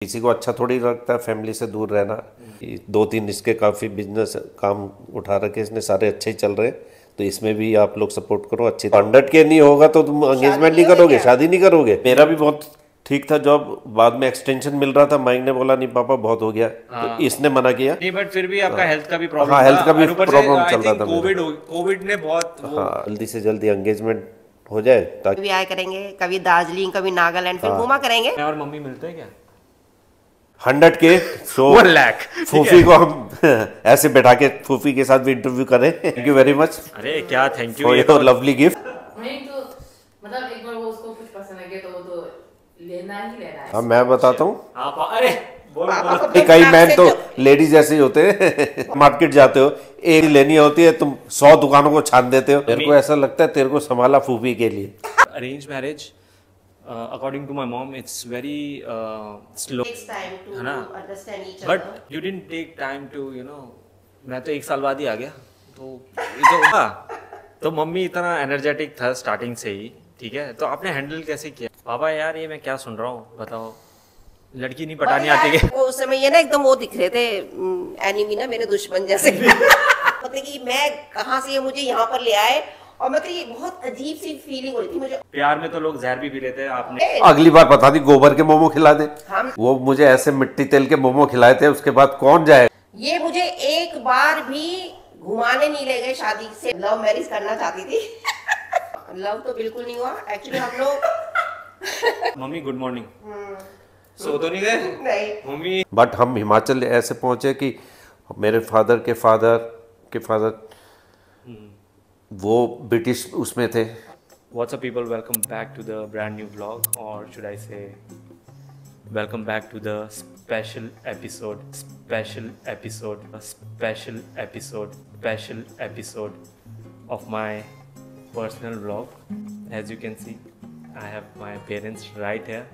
किसी को अच्छा थोड़ी लगता है फैमिली से दूर रहना। 2-3 इसके काफ़ी बिजनेस काम उठा रखे इसने, सारे अच्छे ही चल रहे हैं, तो इसमें भी आप लोग सपोर्ट करो। अच्छी 100 के नहीं होगा तो तुम एंगेजमेंट नहीं करोगे, शादी नहीं करोगे। मेरा भी बहुत ठीक था जॉब, बाद में एक्सटेंशन मिल रहा था, माइक ने बोला नहीं पापा बहुत हो गया, तो इसने मना किया। नहीं बट फिर भी आपका हेल्थ का भी प्रॉब्लम हाँ, हेल्थ का भी और ऊपर से प्रॉब्लम आई चल रहा थिंक था मेरा। कोविड ने बहुत हाँ, जल्दी से जल्दी एंगेजमेंट हो जाए ताकि कभी आया करेंगे, कभी दार्जिलिंग, कभी नागालैंड, फिर घूमा करेंगे। मैं और मम्मी मिलते हैं क्या 100 के सो 1 लाख फूफी को हम ऐसे बैठा के फूफी के साथ भी इंटरव्यू करें। थैंक यू वेरी मच अरे क्या thank you for your lovely gift. नहीं तो मतलब एक बार वो उसको कुछ पसंद है तो वो तो लेना ही लेना है। अब मैं बताता हूँ, आप अरे बोलो बोलो कई मैन तो लेडीज जैसे ही होते हैं। मार्केट जाते हो, एक लेनी होती है, तुम 100 दुकानों को छान देते हो। मेरे को ऐसा लगता है तेरे को संभाला फूफी के लिए। Arrange marriage according to my mom it's very slow Takes time to है ना? understand each but other. You didn't take time to मैं तो 1 साल बाद ही आ गया तो ये तो तो मम्मी इतना एनर्जेटिक था स्टार्टिंग से ही, ठीक है, तो आपने हैंडल कैसे किया? पापा यार ये मैं क्या सुन रहा हूँ, बताओ लड़की नहीं पटानी और आती यार, है। वो उस समय ये ना एकदम वो दिख रहे थे एनिमी ना, मेरे दुश्मन जैसे। मतलब कि मैं कहाँ से ये मुझे यहाँ पर ले आए, और मतलब ये बहुत अजीब सी फीलिंग हो रही थी मुझे। प्यार में तो लोग जहर भी पी लेते हैं, आपने अगली बार पता नहीं गोबर के मोमो खिला दे। हम वो मुझे ऐसे मिट्टी तेल के मोमो खिलाए थे, उसके बाद कौन जाए। ये मुझे एक बार भी घुमाने नहीं ले गए शादी से। लव मैरिज करना चाहती थी। लव तो बिल्कुल नहीं हुआ एक्चुअली। हम लोग मम्मी गुड मॉर्निंग सो तो नहीं गए नहीं, मम्मी? बट हम हिमाचल ऐसे पहुंचे कि मेरे फादर के फादर वो ब्रिटिश उसमें थे। What's up people, welcome back to the brand new vlog, or should I say welcome back to the special episode of my personal vlog. As you can see, I have my parents right here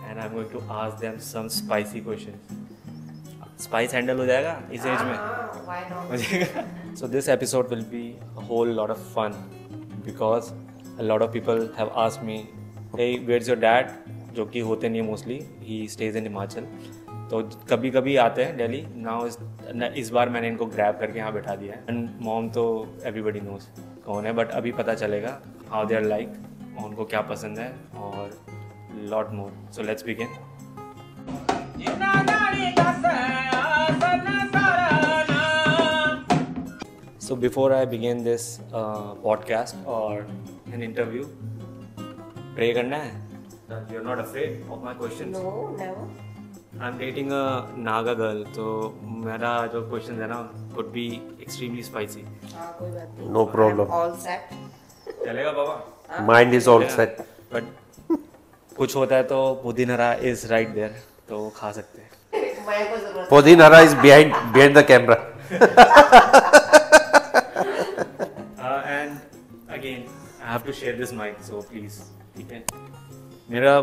and I'm going to ask them some spicy questions. Spice handle हो जाएगा इस as में? why not? हो जाएगा। So this episode will be a whole lot of fun because a lot of people have asked me, hey, where's your dad? जो कि होते नहीं mostly, he stays in Himachal, तो कभी कभी आते हैं दिल्ली। नाउ इस बार मैंने इनको ग्रैब करके यहाँ बैठा दिया है। एंड मॉम तो एवरीबडी नोज कौन है, बट अभी पता चलेगा हाउ दे आर लाइक, उनको क्या पसंद है और lot more. So let's begin. So before I begin this podcast or an interview, pray करना है that you're not afraid of my questions. No, never. I'm dating a Naga girl, तो मेरा जो questions है ना could be extremely spicy. हाँ, कोई बात नहीं। No problem. I'm all set. चलेगा बाबा? Mind is all set. But कुछ होता है तो पुदीनहरा is right there, तो खा सकते हैं। मैं को जरूरत Pudinhara is behind the camera. And again, I have to share this mic, so please, ठीक है?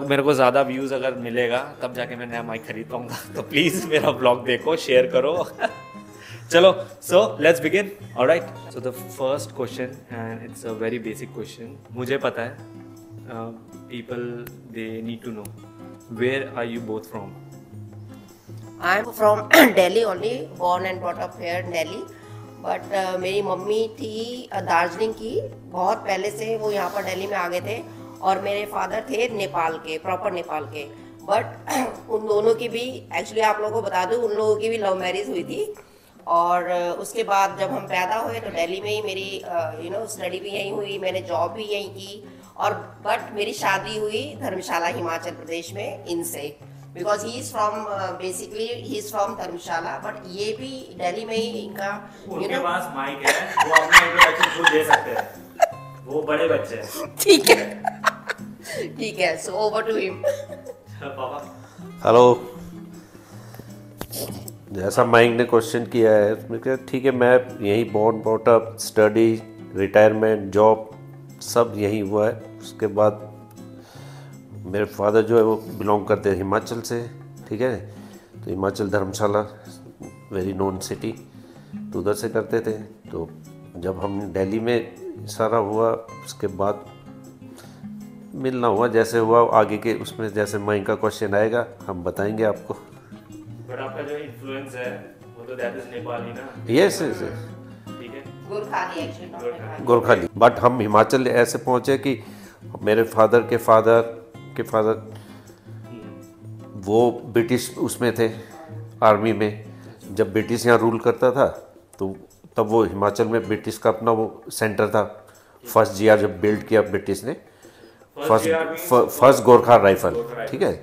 मेरे को ज़्यादा व्यूज़ अगर मिलेगा तब जाके मैं नया माइक खरीद पाऊंगा, तो प्लीज़ मेरा ब्लॉग देखो, शेयर करो। चलो, so let's begin. All right. So the first question, and it's a very basic question. मुझे पता है, people they need to know, where are you both from? I'm from Delhi only, born and brought up here in Delhi. But मेरी mummy थी दार्जिलिंग की, बहुत पहले से वो यहाँ पर दिल्ली में आ गए थे। और मेरे फादर थे नेपाल के, प्रॉपर नेपाल के। बट उन दोनों की भी एक्चुअली आप लोगों को बता दूँ, उन लोगों की भी लव मैरिज हुई थी। और उसके बाद जब हम पैदा हुए तो दिल्ली में ही मेरी स्टडी भी यहीं हुई, मैंने जॉब भी यहीं की। और बट मेरी शादी हुई धर्मशाला हिमाचल प्रदेश में इनसे, because he is from basically he is from Dharamshala, but ये भी दिल्ली में ही इनका उनके पास माइक है, वो अपना इंट्रोडक्शन खुद दे सकते हैं, वो बड़े बच्चे हैं। ठीक है, ठीक है। So over to him. पापा हेलो। जैसा माइक ने क्वेश्चन किया है उसमें क्या, ठीक है, मैं यहीं born brought up, study, retirement, job सब यहीं हुआ है। उसके बाद मेरे फादर जो है वो बिलोंग करते हैं हिमाचल से, ठीक है, तो हिमाचल धर्मशाला वेरी नोन सिटी, तो उधर से करते थे। तो जब हम दिल्ली में सारा हुआ उसके बाद मिलना हुआ, जैसे हुआ आगे के उसमें, जैसे मई का क्वेश्चन आएगा हम बताएंगे आपको। बट आपका जो इन्फ्लुएंस है वो तो दैट इज नेपाली ना। यस, ठीक है, Gorkhali actually, not Nepali. Gorkhali. But हम हिमाचल ऐसे पहुँचे कि मेरे फादर के फादर वो ब्रिटिश उसमें थे, आर्मी में। जब ब्रिटिश यहाँ रूल करता था तो तब वो हिमाचल में ब्रिटिश का अपना वो सेंटर था। फर्स्ट जीआर जब बिल्ड किया ब्रिटिश ने, फर्स्ट गोरखा राइफल, ठीक है।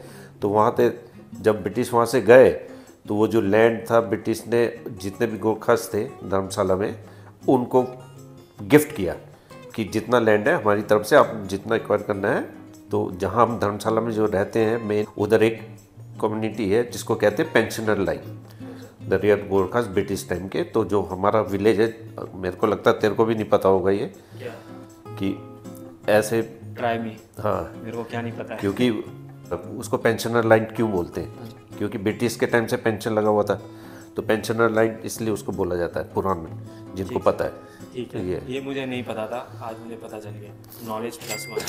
तो वहाँ पे जब ब्रिटिश वहाँ से गए तो वो जो लैंड था ब्रिटिश ने जितने भी गोरखास थे धर्मशाला में उनको गिफ्ट किया कि जितना लैंड है हमारी तरफ से आप जितना एक्वायर करना है। तो जहाँ हम धर्मशाला में जो रहते हैं मेन, उधर एक कम्युनिटी है जिसको कहते हैं pensioner line, the real Gorkhas British time के। तो जो हमारा विलेज है, मेरे को लगता है तेरे को भी नहीं पता होगा ये क्या कि ऐसे ट्राई मी। हाँ, मेरे को क्या नहीं पता है। क्योंकि उसको पेंशनर लाइन क्यों बोलते हैं, क्योंकि ब्रिटिश के टाइम से पेंशन लगा हुआ था, तो पेंशनर लाइन इसलिए उसको बोला जाता है पुराण में, जिनको पता है। ठीक है, ये मुझे नहीं पता था, आज मुझे पता चल गया। Knowledge plus 1।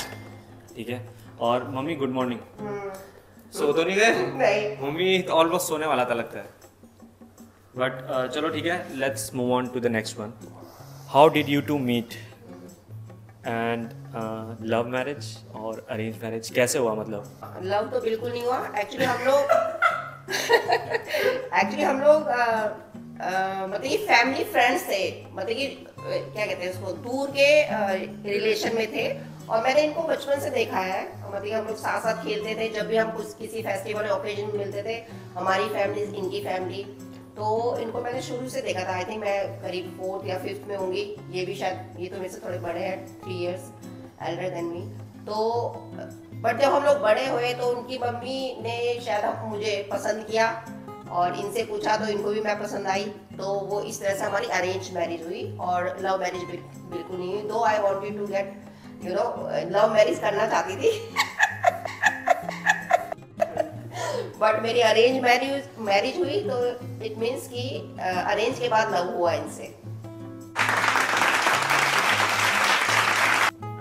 ठीक है। और मम्मी गुड मॉर्निंग। सो तो नहीं गए? नहीं। मम्मी तो ऑलमोस्ट सोने वाला था लगता है। बट चलो ठीक है, let's move on to the next one. How did you two meet? And love marriage और अरेंज मैरिज कैसे हुआ? मतलब लव तो बिल्कुल नहीं हुआ। एक्चुअली हम लोग मतलब कि फैमिली फ्रेंड्स थे, मतलब कि क्या कहते हैं उसको, दूर के रिलेशन में थे। और मैंने इनको बचपन से देखा है, मतलब कि हम लोग साथ साथ खेलते थे। जब भी हम कुछ किसी फेस्टिवल ओकेजन में मिलते थे, हमारी फैमिली इनकी फैमिली, तो इनको मैंने शुरू से देखा था। आई थिंक मैं करीब 4th या 5th में होंगी, ये भी शायद, ये तो मेरे से थोड़े बड़े हैं, 3 years एल्डर देन मी। तो बट जब हम लोग बड़े हुए तो उनकी मम्मी ने शायद मुझे पसंद किया और इनसे पूछा तो इनको भी मैं पसंद आई। तो वो इस तरह से हमारी अरेंज मैरिज हुई और लव मैरिज बिल्कुल नहीं हुई। दो I wanted to get love marriage करना चाहती थी बट मेरी अरेंज मैरिज हुई। तो इट मीन्स कि अरेंज के बाद लव हुआ इनसे।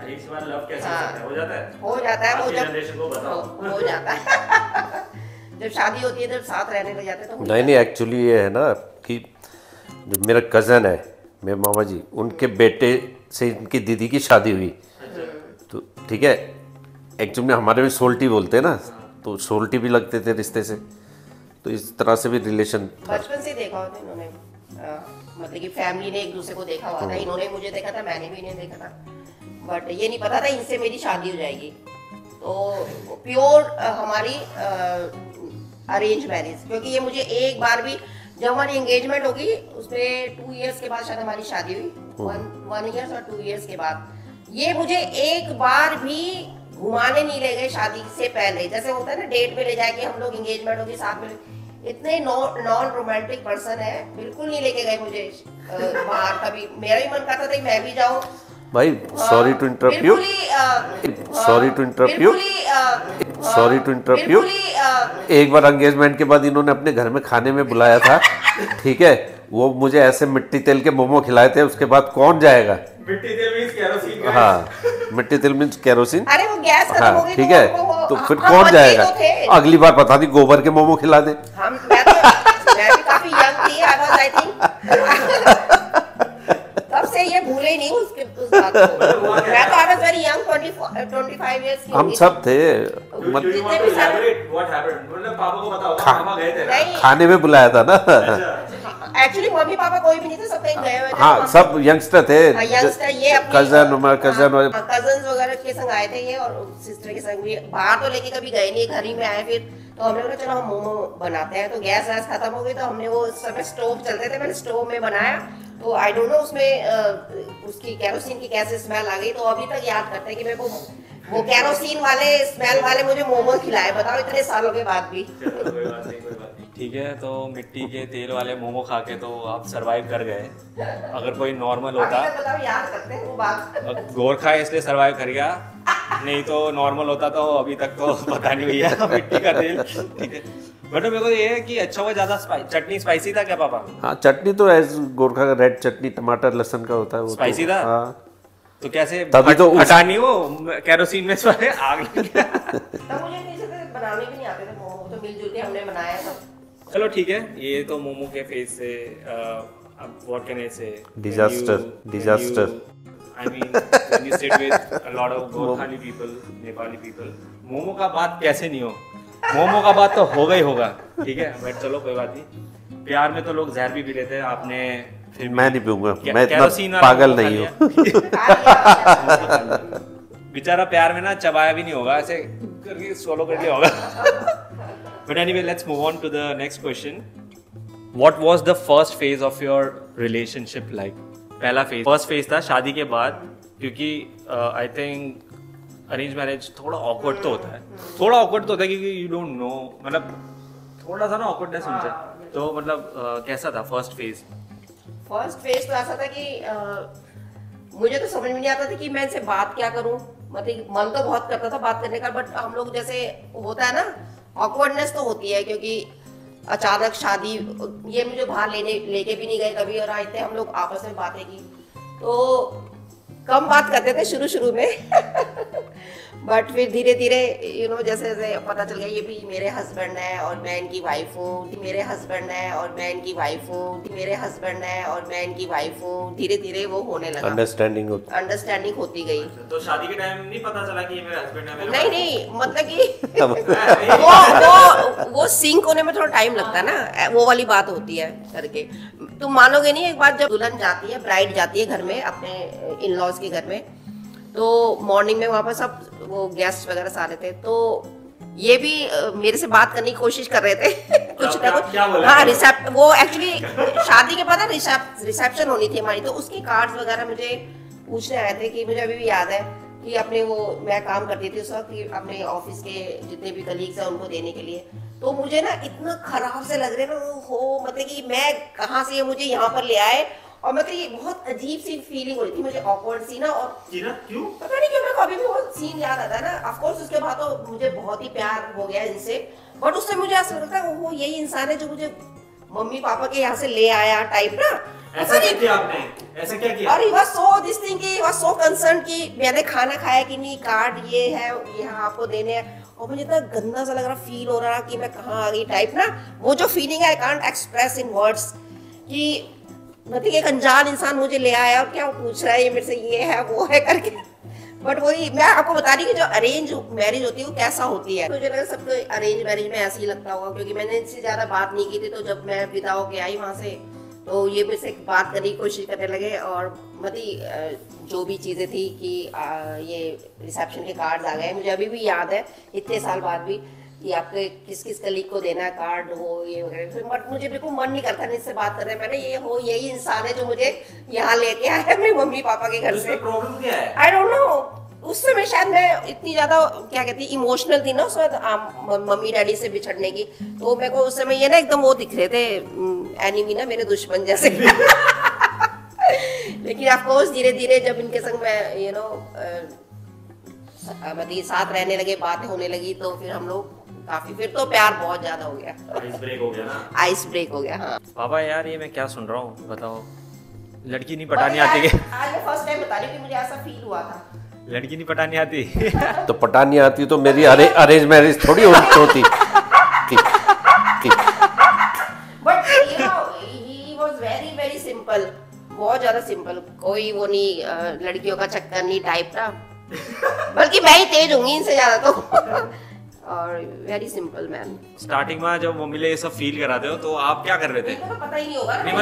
अरेंज के बाद लव कैसे हो जाता है? हो जाता है। वो जब जनरेशन को बताओ। हो जाता है जब शादी होती है, जब साथ रहने लग जाते हैं तो नहीं, एक्चुअली ये है ना कि जो मेरा कज़न है, मेरे मामा जी, उनके बेटे से इनकी दीदी की शादी हुई। तो ठीक है, एक्चुअली में हमारे में सोल्टी बोलते हैं ना, तो सोल्टी भी लगते थे रिश्ते से। तो इस तरह से भी रिलेशन था। बचपन से देखा होता इन्होंने, मतलब कि फैमिली ने एक दूसरे को देखा हुआ था। इन्होंने मुझे देखा था, मैंने भी इन्हें देखा था, बट ये नहीं पता था इनसे मेरी शादी हो जाएगी। तो प्योर हमारी अरेंज मैरिज, क्योंकि ये मुझे एक बार भी, जब हमारी एंगेजमेंट होगी उसमें 2 years के बाद शायद हमारी शादी हुई, 1 year और 2 years के बाद, ये मुझे एक बार भी घुमाने नहीं ले गए शादी से पहले। जैसे होता है ना डेट पे ले जाए कि हम लोग एंगेजमेंट होगी साथ में, इतने नॉन रोमांटिक पर्सन है, बिल्कुल नहीं लेके गए मुझे बाहर कभी। मेरा भी मन करता था कि मैं भी जाऊं भाई। Sorry to interrupt you, sorry to interrupt you. एक बार एंगेजमेंट के बाद इन्होंने अपने घर में खाने में बुलाया था, ठीक है। वो मुझे ऐसे मिट्टी तेल के मोमो खिलाए थे, उसके बाद कौन जाएगा? मिट्टी तेल मींस केरोसिन। हाँ, मिट्टी तेल मींस केरोसिन। अरे वो गैस खत्म हो गई, ठीक है, तो फिर कौन जाएगा? अगली बार पता नहीं गोबर के मोमो खिला दे। मैं भी काफी यंग थी, आई थिंक तब से ये भूले ही नहीं उस बात को। मैं तो I was very young, 25 years की। हम सब थे। जितने भी सारे मतलब पापा को पता होगा, पापा गए थे ना? खाने में बुलाया था ना। एक्चुअली मम्मी पापा कोई भी नहीं थे, सब कहीं गए हुए थे। हाँ, सब यंगस्टर थे। यंगस्टर, ये अपनी कजन वगैरह के संग आए थे ये, और सिस्टर के संग भी। बाहर तो लेके कभी गए नहीं, घर ही में आए। फिर तो हमने बोला चलो हम मोमो बनाते हैं। तो गैस खत्म हो गई, तो हमने वो समय स्टोव चलते थे, मैंने स्टोव में बनाया। तो आई डोंट नो उसमें उसकी केरोसिन की कैसे स्मेल आ गई। तो अभी तक याद करते हैं कि मेरे को वो केरोसिन वाले स्मेल वाले मुझे मोमो खिलाए, बताओ इतने सालों के बाद भी। ठीक है, तो मिट्टी के तेल वाले मोमो खा के तो आप सरवाइव कर गए। अगर कोई नॉर्मल होता, बताओ याद करते हैं वो बात। गोरखा है इसलिए सरवाइव कर गया, नहीं तो नॉर्मल होता तो अभी तक तो पता नहीं भैया मिट्टी का तेल। ठीक है, बट मेरे को ये है कि अच्छा हुआ ज्यादा चटनी स्पाइसी था क्या पापा? हाँ, चटनी तो एज गोरखा का रेड चटनी टमाटर लहसुन का होता है, वो स्पाइसी था। हाँ, तो कैसे तभी तो हटानी वो केरोसिन में सारे आग लग गया। तब मुझे किसी से बनाने भी नहीं आते थे मोमो, तो मिलजुल के हमने बनाया सब। चलो ठीक है, ये तो मोमो के फेस से अब व्हाट कैन आई से, disaster I mean, when you sit with a lot of Gorkhali people, Nepali people, momo का बात कैसे नहीं हो, मोमो का बात तो होगा ही होगा, ठीक है। बट चलो कोई बात नहीं, प्यार में तो लोग जहर भी पी लेते हैं, आपने फिर मैं नहीं पीऊंगा, मैं केरोसिन इतना वाला पागल मोमो नहीं खा हूँ। लिया। बेचारा प्यार में ना चबाया भी नहीं होगा, ऐसे करके swallow कर लिया होगा। But anyway, let's move on to the next question. What was the first phase of your relationship like? पहला फेज, फर्स्ट फेज था शादी के बाद, क्योंकि आई थिंक अरेंज मैरिज थोड़ा ऑकवर्ड तो होता है, थोड़ा ऑकवर्ड तो होता है क्योंकि यू डोंट नो, मतलब थोड़ा सा ना ऑकवर्डनेस होता है। तो मतलब कैसा था फर्स्ट फेज? फर्स्ट फेज तो ऐसा था कि मुझे तो समझ में नहीं आता था कि मैं इनसे बात क्या करूं, मतलब मन तो बहुत करता था बात करने का, बट हम लोग जैसे होता है ना, ऑकवर्डनेस तो होती है, क्योंकि अचानक शादी, ये मुझे बाहर लेके भी नहीं गए कभी, और आए थे हम लोग आपस में बातें की, तो कम बात करते थे शुरू में। बट फिर धीरे धीरे जैसे जैसे पता चल गया ये भी मेरे हस्बैंड है और मैं इनकी वाइफ हूँ, मेरे हस्बैंड है और मैं इनकी वाइफ हूँ, मेरे हस्बैंड है और मैं इनकी वाइफ हूँ, धीरे धीरे वो होने लगा, अंडरस्टैंडिंग होती गई। तो शादी के टाइम नहीं पता चला कि ये मेरा हस्बैंड है? नहीं, मतलब कि वो सिंक होने में थोड़ा टाइम लगता है ना, वो वाली बात होती है करके। तुम मानोगे नहीं, एक बार जब दुल्हन जाती है, ब्राइड जाती है घर में अपने इन लॉज के घर में, तो मॉर्निंग में वहाँ पर सब वो गेस्ट वगैरह सारे थे, तो ये भी मेरे से बात करने की कोशिश कर रहे थे। कुछ ना कुछ, हाँ, वो एक्चुअली शादी के बाद रिसेप्शन होनी थी हमारी, तो उसके कार्ड्स वगैरह मुझे पूछने आए थे, कि मुझे अभी भी याद है कि अपने वो मैं काम करती थी उस वक्त, अपने ऑफिस के जितने भी कलीग्स हैं उनको देने के लिए, तो मुझे ना इतना खराब से लग रहे ना हो, मतलब कि मैं कहाँ से मुझे यहाँ पर ले आए, और मतलब ये बहुत अजीब सी फीलिंग हो रही थी मुझे, ऑकवर्ड सी ना, और क्यों पता नहीं क्यों, मेरे को अभी भी वो सीन याद आता है ना। ऑफ कोर्स उसके बाद तो मुझे बहुत ही प्यार हो गया इनसे, बट उससे मुझे ऐसा लगता है वो यही इंसान है जो मुझे मम्मी पापा के यहाँ से ले आया टाइप ना। ऐसा क्या किया आपने? ऐसा क्या किया? और he was so this thing कि was so concerned कि मैंने खाना खाया कि नहीं, कार्ड ये है, यहाँ आपको देने हैं, और मुझे इतना गंदा सा लग रहा, फील हो रहा कि मैं कहाँ आ गई टाइप ना। वो जो feeling I can't express in words, कि मतलब एक अनजान इंसान मुझे ले आया और क्या पूछ रहा है ये मेरे से, ये है वो है करके। बट वही मैं आपको बता रही कि जो अरेंज मैरिज होती है वो कैसा होती है, मुझे लगा सबको अरेंज मैरिज में ऐसे ही लगता होगा, क्योंकि मैंने इनसे ज्यादा बात नहीं की थी। तो जब मैं विदा होके आई वहाँ से, तो ये मेरे से बात करने की कोशिश करने लगे, और मतलब जो भी चीज़ें थी कि ये रिसेप्शन के कार्ड्स आ गए, मुझे अभी भी याद है इतने साल बाद भी, कि आपके किस किस कलीग को देना है कार्ड, हो ये वगैरह। बट मुझे बिल्कुल मन नहीं करता इससे बात करने, मैंने ये हो यही इंसान है जो मुझे यहाँ लेके आया है अपने मम्मी पापा के घर से। प्रॉब्लम क्या है? आई डोंट नो, उस समय शायद मैं इतनी ज्यादा क्या कहती इमोशनल थी ना उस वक्त मम्मी डैडी से बिछड़ने की, तो मेरे को उस समय ये ना एकदम वो दिख रहे थे एनिमी ना, मेरे दुश्मन जैसे। लेकिन ऑफ कोर्स धीरे धीरे जब इनके संग मैं मतलब साथ रहने लगे, बातें होने लगी, तो फिर हम लोग काफी, फिर तो प्यार बहुत ज्यादा हो गया, आइस ब्रेक हो गया ना। आइस ब्रेक हो गया, हाँ। पापा यार ये मैं क्या सुन रहा हूँ, बताओ, लड़की नहीं पटानी आती क्या? आज मैं फर्स्ट टाइम बता रही हूँ कि मुझे ऐसा फील हुआ था। लड़की नहीं पटानी आती? तो पटानी आती तो मेरी अरेंज मैरिज थोड़ी होती। But he was very very simple, बहुत ज्यादा सिंपल, कोई वो नहीं लड़कियों का चक्कर नहीं टाइप ना, बल्कि मैं ही तेज होंगी इनसे ज्यादा तो। और वेरी सिंपल मैन। स्टार्टिंग में जब मम्मी ये सब फील कराते हो तो आप क्या कर रहे थे? तो पता ही नहीं होगा, नहीं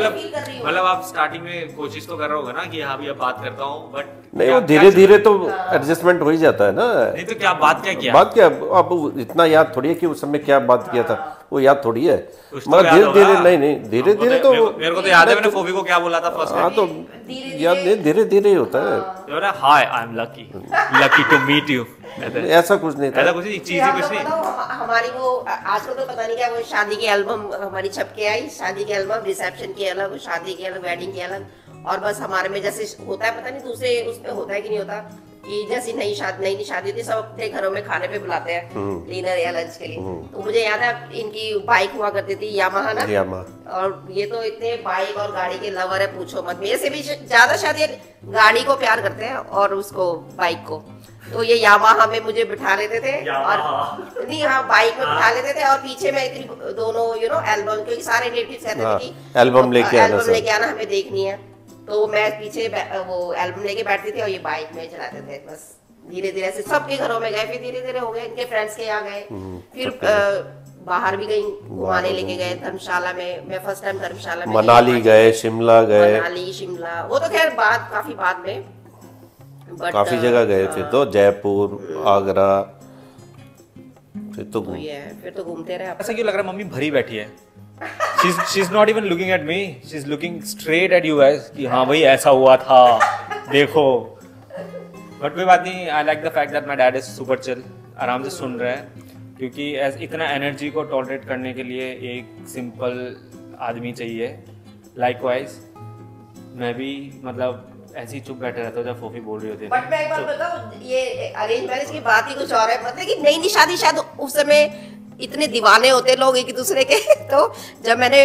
मतलब आप स्टार्टिंग में कोशिश तो कर रहा होगा ना कि हाँ भैया बात करता हूँ, बट नहीं वो धीरे धीरे तो एडजस्टमेंट हो ही जाता है ना। नहीं तो क्या बात क्या किया? बात क्या, अब इतना याद थोड़ी है कि उस समय क्या बात किया था, वो याद थोड़ी है, मतलब धीरे धीरे नहीं धीरे धीरे तो मेरे को तो याद है मैंने फोफी को क्या बोला था फर्स्ट। हाँ तो याद धीरे धीरे होता है। Hi I am lucky to meet you, ऐसा कुछ नहीं था, ऐसा कुछ चीज ही कुछ नहीं। हमारी वो आजकल तो पता नहीं क्या, वो शादी की एल्बम हमारी छप के आई, शादी की एल्बम, रिसेप्शन की अलग, शादी की अलग, वेडिंग की अलग, और बस हमारे में जैसे होता है पता नहीं दूसरे उसमें होता है कि नहीं होता, कि जैसी नई शादी होती है, सब अपने घरों में खाने पे बुलाते हैं डिनर या लंच के लिए। तो मुझे याद है इनकी बाइक हुआ करती थी यामाहा ना, और ये तो इतने बाइक और गाड़ी के लवर है, पूछो मत। मेरे से भी ज्यादा शायद ये गाड़ी को प्यार करते हैं और उसको बाइक को। तो ये यामाहा में मुझे बिठा लेते थे और नहीं, हाँ, बाइक में बिठा लेते थे और पीछे में इतनी दोनों एल्बम, क्योंकि सारे रिलेटिव्स कहते थे कि एल्बम लेके आना हमें देखनी है। तो मैं पीछे वो एल्बम लेके बैठती थी और ये बाइक में चलाते थे। बस धीरे धीरे ऐसे सबके घरों में गए, फिर धीरे धीरे हो गए, इनके फ्रेंड्स के यहाँ गए, फिर बाहर भी गई घुमाने लेके गए। धर्मशाला में मैं फर्स्ट टाइम धर्मशाला में, मनाली गए, शिमला गए, मनाली शिमला, वो तो खैर काफी बाद में, काफी जगह गए। फिर तो जयपुर, आगरा, फिर तो घूमते रहे। ऐसा क्यों लग रहा है मम्मी भरी बैठी है? she's not even looking at me, she's looking straight at you guys कि हाँ भाई ऐसा हुआ था देखो। बट कोई बात नहीं, I like the fact that my dad is super chill, आराम से सुन रहे हैं, क्योंकि इतना एनर्जी को टॉलरेट करने के लिए एक सिंपल आदमी चाहिए। लाइकवाइज मैं भी मतलब ऐसे ही चुप बैठे रहता हूँ जब फोफी बोल रही होती है। बट मैं एक बात बताऊँ, ये अरेंज मैरिज की बात ही कुछ और है। मतलब कि नई शादी शायद उस समय इतने दीवाने होते लोग एक दूसरे के। तो जब मैंने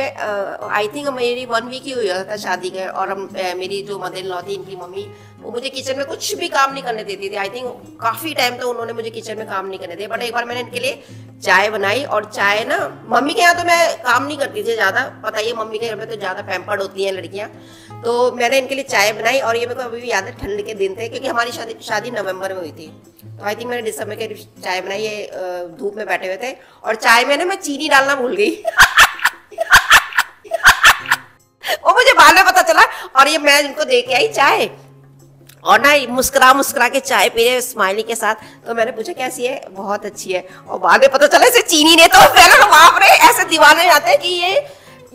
आई थिंक मेरी 1 वीक ही हुआ था शादी के, और हम मेरी जो मदर इन लॉ थी, इनकी मम्मी, वो मुझे किचन में कुछ भी काम नहीं करने देती थी। आई थिंक काफी टाइम तो उन्होंने मुझे किचन में काम नहीं करने दिया। बट एक बार मैंने इनके लिए चाय बनाई, और चाय ना, मम्मी के यहाँ तो मैं काम नहीं करती थी ज्यादा, पता ही है मम्मी के घर में तो ज्यादा पैम्पर्ड होती हैं लड़कियां। तो मैंने इनके लिए चाय बनाई, और ये मेरे को अभी भी याद है, ठंड के दिन थे, क्योंकि हमारी शादी नवंबर में हुई थी। तो आई थिंक मैंने दिसंबर के चाय बनाई, ये धूप में बैठे हुए थे, और चाय में ना मैं चीनी डालना भूल गई। वो मुझे बाद में पता चला, और ये मैं इनको दे के आई चाय, और ना मुस्कुरा के चाय पी रहे स्माइली के साथ। तो मैंने पूछा कैसी है? बहुत अच्छी है। और बाद में पता चला इसे चीनी नहीं। तो मैंने बाप रे, ऐसे दीवाने जाते हैं कि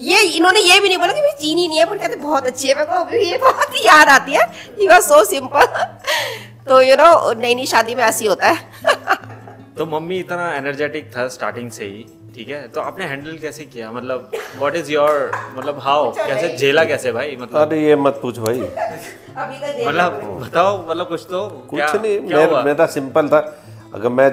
ये इन्होंने ये भी नहीं बोला कि भाई चीनी नहीं है, पर कहते बहुत अच्छी है। मेरे को ये बहुत ही याद आती है, ही वाज सो सिंपल। तो नई शादी में ऐसी होता है। तो मम्मी इतना एनर्जेटिक था स्टार्टिंग से ही, ठीक है, तो आपने हैंडल कैसे किया? मतलब व्हाट इज योर, मतलब हाउ, कैसे झेला कैसे भाई? मतलब अरे ये मत पूछ भाई, मतलब बताओ, मतलब कुछ नहीं, मेरा सिंपल था। अगर मैं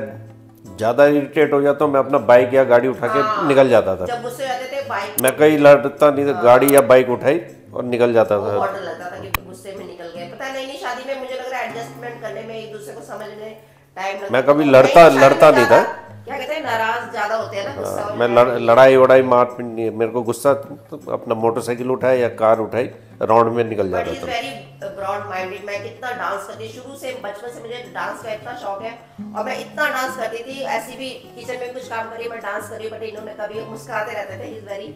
ज्यादा इरिटेट हो जाता हूँ, मैं अपना बाइक या गाड़ी उठा के निकल जाता था। जब गुस्से आते थे बाइक, मैं कहीं लड़ता नहीं था, गाड़ी या बाइक उठाई और निकल जाता था। बहुत डर लगता था कि गुस्से में निकल गए। पता है नई शादी में मुझे लग रहा है एडजस्टमेंट करने में, एक दूसरे को समझने टाइम लगता। मैं कभी लड़ता नहीं था। क्या कहते हैं, नाराज ज्यादा होते हैं ना, गुस्सा। मैं लड़ाई वड़ाई मारपीट नहीं, मेरे को गुस्सा तो अपना मोटरसाइकिल उठाई या कार उठाई, राउंड में निकल जाता था। Very broad minded. मैं कितना डांस करती, शुरू से बचपन से मुझे डांस का इतना शौक है, और मैं इतना डांस करती थी। ऐसी भी किचन में कुछ काम करी, मैं डांस करी, बट इन्होंने कभी मुस्कुराते रहते थे। इज वेरी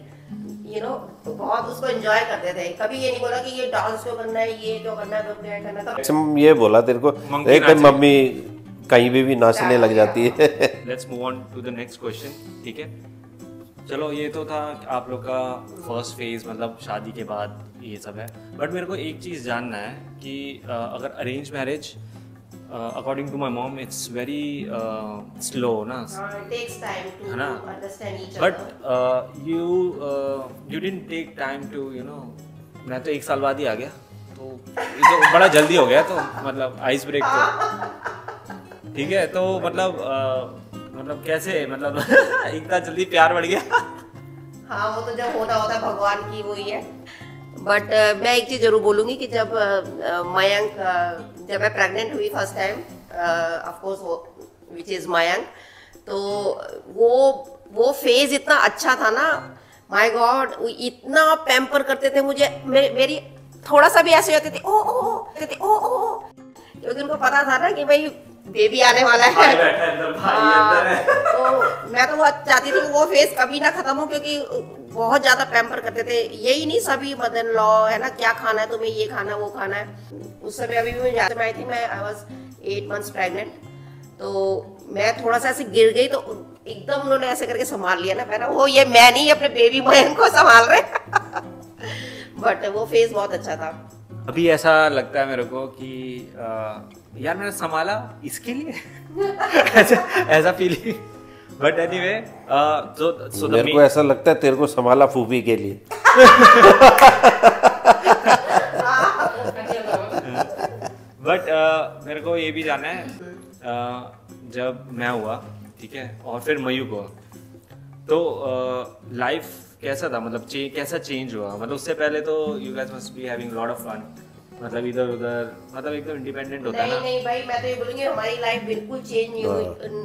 तो बहुत उसको एंजॉय करते थे। कभी ये नहीं बोला कि ये डांस क्यों करना है, ये क्यों करना है, वो क्या करना है। ये बोला तेरे को एक दिन मम्मी कहीं भी नाचने लग जाती है। Let's move on to the next question, ठीक है। चलो ये तो था आप लोग का फर्स्ट फेज, मतलब शादी के बाद ये सब है। बट मेरे को एक चीज़ जानना है कि अगर arrange marriage, according to my mom, it's very slow ना, है ना, but you didn't take time to मैं तो 1 साल बाद ही आ गया, तो ये तो बड़ा जल्दी हो गया। तो मतलब आइस ब्रेक तो ठीक है, तो मतलब कैसे, मतलब इतना जल्दी प्यार बढ़ गया? हाँ, वो तो जब होना होता है भगवान की वही है। बट मैं एक चीज जरूर बोलूंगी कि जब मयंक, जब मैं प्रेग्नेंट हुई फर्स्ट टाइम, ऑफ कोर्स वो विच इज मयंक, तो वो फेज इतना अच्छा था ना, माय गॉड, इतना पैम्पर करते थे मुझे। मेरी थोड़ा सा भी ऐसे होते थे ओ, क्योंकि उनको पता था ना कि भाई बेबी आने वाला है। तो मैं तो वो चाहती थी कि वो फेज कभी ना खत्म हो, क्योंकि बहुत ज्यादा पैम्पर करते थे। यही नहीं, सभी मदर इन लॉ है ना, क्या खाना है तुम्हें, ये खाना वो खाना है। उस समय अभी भी मुझे आई थी, आई वाज 8 months प्रेग्नेंट। तो मैं थोड़ा सा ऐसे गिर गई, तो एकदम उन्होंने ऐसे करके संभाल लिया ना, मैं वो ये मैं नहीं, अपने बेबी मयंक को संभाल रहे। बट वो फेज बहुत अच्छा था। अभी ऐसा लगता है मेरे को कि यार मैंने संभाला इसके लिए ऐसा फीलिंग। बट एनीवे, तो मेरे को ऐसा लगता है तेरे को संभाला फूफी के लिए। बट मेरे मेरे को ये भी जानना है जब मैं हुआ, ठीक है, और फिर मयूक हुआ, तो लाइफ कैसा था, मतलब कैसा चेंज हुआ? मतलब उससे पहले तो you guys must be having lot of fun, मतलब इधर उधर, मतलब एकदम इंडिपेंडेंट होता है ना? नहीं भाई, मैं तो ये बोलूंगी हमारी लाइफ बिल्कुल चेंज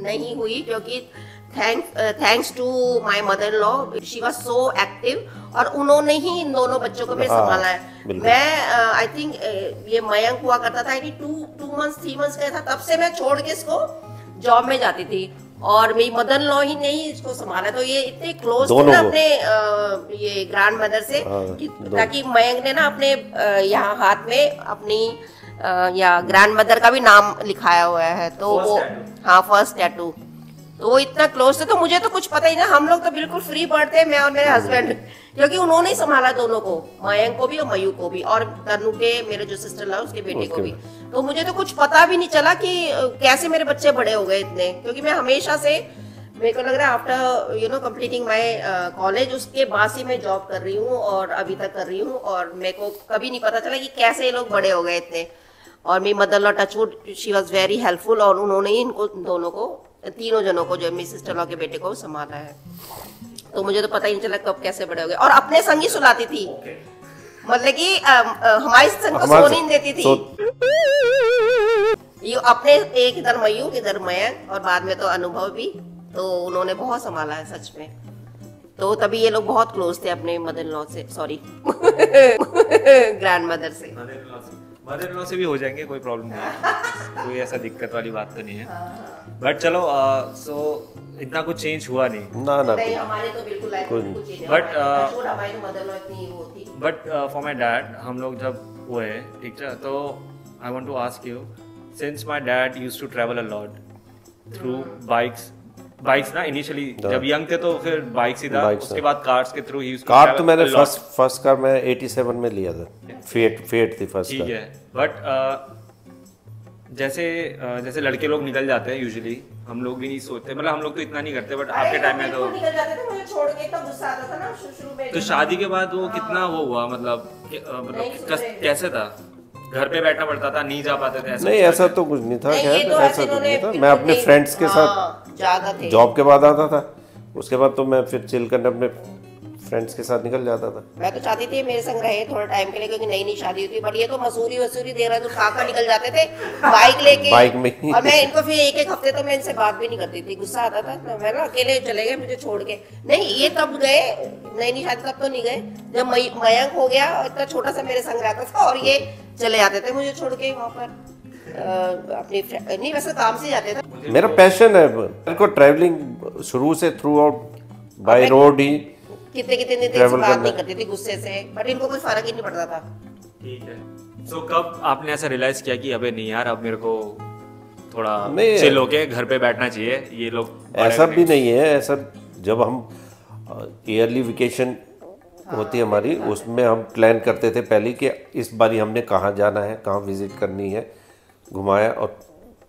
नहीं हुई क्योंकि thanks to my mother in law, she was so active और उन्होंने ही इन दोनों बच्चों को भी संभाला है। मैं आई थिंक ये मयंक हुआ करता था, 3 मंथ्स का था, तब से मैं छोड़ के इसको जॉब में जाती थी और मेरी मदर इन लॉ ही ने ही इसको संभाला। तो ये इतने क्लोज थे ना अपने ये ग्रैंड मदर से ताकि मयंक ने ना अपने यहाँ हाथ में अपनी या ग्रैंड मदर का भी नाम लिखाया हुआ है, तो वो हाँ फर्स्ट टैटू, तो वो इतना क्लोज थे। तो मुझे तो कुछ पता ही ना, हम लोग तो बिल्कुल फ्री बर्ड थे, मैं और मेरे हस्बैंड, क्योंकि उन्होंने ही संभाला दोनों को, मयंक को भी और मयूक को भी, और तनु के मेरे जो सिस्टर ला उसके बेटे को भी। तो मुझे तो कुछ पता भी नहीं चला कि कैसे मेरे बच्चे बड़े हो गए इतने, क्योंकि मैं हमेशा से, मेरे को लग रहा है आफ्टर कंप्लीटिंग माय कॉलेज, उसके बाद से मैं जॉब कर रही हूँ और अभी तक कर रही हूँ, और मेरे को कभी नहीं पता चला कि कैसे ये लोग बड़े हो गए इतने। और मेरी mother law touchwood, she was very helpful, और उन्होंने ही इनको दोनों को, तीनों जनों को, जो मेरी सिस्टर लॉ के बेटे को संभाला है। तो मुझे तो पता ही नहीं चला कब कैसे बड़े हो गए, और अपने संग ही सुलाती थी, मतलब कि हमारे संग को सोने नहीं देती थी। ये अपने एक इधर मयूक इधर मयंक और बाद में तो अनुभव भी, तो उन्होंने बहुत संभाला है सच में। तो तभी ये लोग बहुत क्लोज थे अपने मदर इन लॉ से, सॉरी ग्रैंड मदर से। मदर इन लॉ से भी हो जाएंगे, कोई प्रॉब्लम नहीं है, कोई ऐसा दिक्कत वाली बात तो नहीं है। बट चलो, सो इतना कुछ चेंज हुआ नहीं ना नहीं, हमारे तो बिल्कुल लाइफ में कुछ चेंज नहीं। बट हमारी मदर इन लॉ इतनी वो थी। बट फॉर माई डैड, हम लोग जब हुए, ठीक है, तो I want to ask you, since my dad used to travel a lot through bikes ना, इनिशियली जब यंग थे तो फिर बाइक्स ही था, उसके बाद कार्स के थ्रू ही कार तो मैंने फर्स्ट कार मैं 87 में लिया था, फिएट थी फर्स्ट। ठीक है, बट जैसे लड़के लोग निकल जाते हैं यूजुअली, हम लोग भी नहीं सोचते, मतलब हम लोग तो इतना नहीं करते, बट आपके टाइम में तो निकल जाते थे, मुझे छोड़ के इतना गुस्सा आता था ना शुरू में। तो शादी के बाद वो कितना वो हुआ, मतलब कैसे था? घर पे बैठना पड़ता था, नहीं जा पाते थे? नहीं, ऐसा तो कुछ नहीं था, खैर ऐसा कुछ नहीं था। मैं अपने फ्रेंड्स के साथ जॉब के बाद आता था, उसके बाद तो मैं फिर चिल करने अपने फ्रेंड्स के साथ निकल जाता था। मैं तो चाहती थी मेरे संग रहे थोड़ा टाइम के लिए, क्योंकि नई नई शादी हुई, बट ये तो मसूरी दे रहा, तो काका निकल जाते थे बाइक लेके, बाइक में ही। और मैं इनको फिर एक हफ्ते तो मैं इनसे बात भी नहीं करती थी, गुस्सा आता था। मैं ना अकेले चले गए मुझे छोड़ के, नहीं ये तब गए, नई शादी तब तो नहीं गए, जब मयंक हो गया, इतना छोटा सा मेरे संग रहता था, और ये चले जाते थे मुझे छोड़ के वहाँ पर अपनी नहीं, वैसे काम से जाते थे। मेरा पैशन है, मेरे को ट्रैवलिंग शुरू से थ्रू आउट बाय रोड ही, कितने दिन से बात नहीं करती थी गुस्से से, बट इनको कोई फर्क ही नहीं पड़ता था। ठीक है, सो कब आपने ऐसा रियलाइज किया कि अबे नहीं यार, अब मेरे को थोड़ा चिल होके घर पे बैठना चाहिए, ये लोग ऐसा भी नहीं है, ऐसा जब हम ईयरली वेकेशन होती है हमारी, उसमें हम प्लान करते थे पहले कि इस बारी हमने कहाँ जाना है, कहाँ विजिट करनी है, घुमाया, और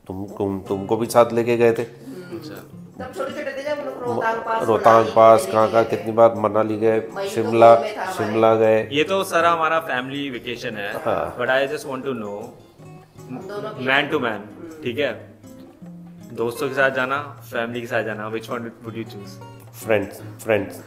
तुमको भी साथ लेके गए थे। तब छोटे-छोटे थे जब रोहतांग पास कहाँ कितनी बार, मनाली गए, शिमला गए। ये तो सारा हमारा फैमिली वेकेशन है, but I just want to know man to man, ठीक है, दोस्तों के साथ जाना, फैमिली के साथ जाना, which one would you choose? Friends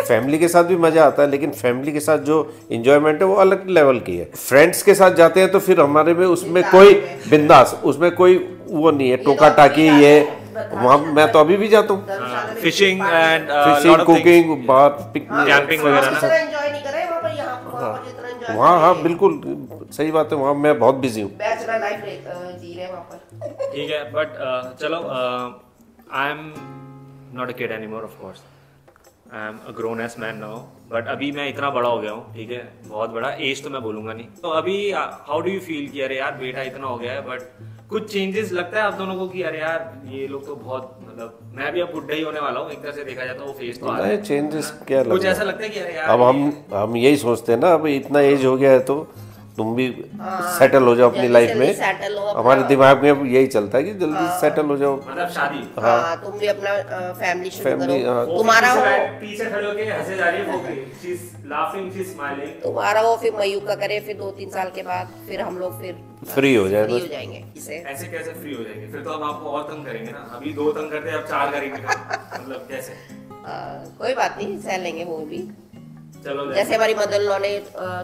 family के साथ भी मजा आता है, लेकिन फैमिली के साथ जो एंजॉयमेंट है वो अलग लेवल की है। फ्रेंड्स के साथ जाते हैं तो फिर हमारे में उसमें कोई बिंदास, उसमें कोई वो नहीं है टोका टाकी, ये वहाँ मैं तो अभी भी जाता हूँ, फिशिंग एंड कुकिंग, बाहर पिकनिक, कैंपिंग वगैरह। एंजॉय नहीं करे वहाँ पर, यहाँ पर जितना एंजॉय वहाँ, हाँ बिल्कुल सही बात है, वहाँ मैं बहुत बिजी हूँ, बैचलर लाइफ जी रहे वहाँ पर। ठीक है, बट चलो, I am not a kid anymore, of course I am a grown S man now, but अभी मैं इतना बड़ा हो गया हूँ, ठीक है, बहुत बड़ा, एज तो मैं बोलूँगा नहीं। तो अभी हाउ डू यू फील कि अरे यार बेटा इतना हो गया है, बट कुछ चेंजेस लगता है आप दोनों को कि अरे यार ये लोग तो बहुत, मतलब मैं भी अब बुढ़ा ही होने वाला हूँ, एक तरह से देखा जाए तो वो फेस तो आ रहा है, चेंजेस क्या कुछ ऐसा लगता है कि अरे यार अब हम यही सोचते हैं ना, अब इतना एज हो गया है तो तुम भी सेटल हो जाओ अपनी लाइफ में। सेटल हो, हमारे दिमाग में अब यही चलता है कि जल्दी सेटल हो जाओ, मतलब शादी। हाँ, तुम भी अपना फैमिली शुरू फैमिली, करो। हाँ। तुम्हारा वो पीछे खड़े होके हंसे जा रही है फोफी, she is laughing, she is smiling. तुम्हारा वो फिर मयूक का करे, फिर 2-3 साल के बाद फिर हम लोग फिर फ्री हो जाए फ्री बस। हो जाएंगे इसे। ऐसे कैसे फ्री हो जाएंगे? फिर तो हम आपको और तंग करेंगे ना। अभी 2 तंग करते हैं, अब 4 करेंगे। मतलब कैसे? कोई बात नहीं, सह लेंगे वो भी। चलो जैसे हमारी मदर लॉ ने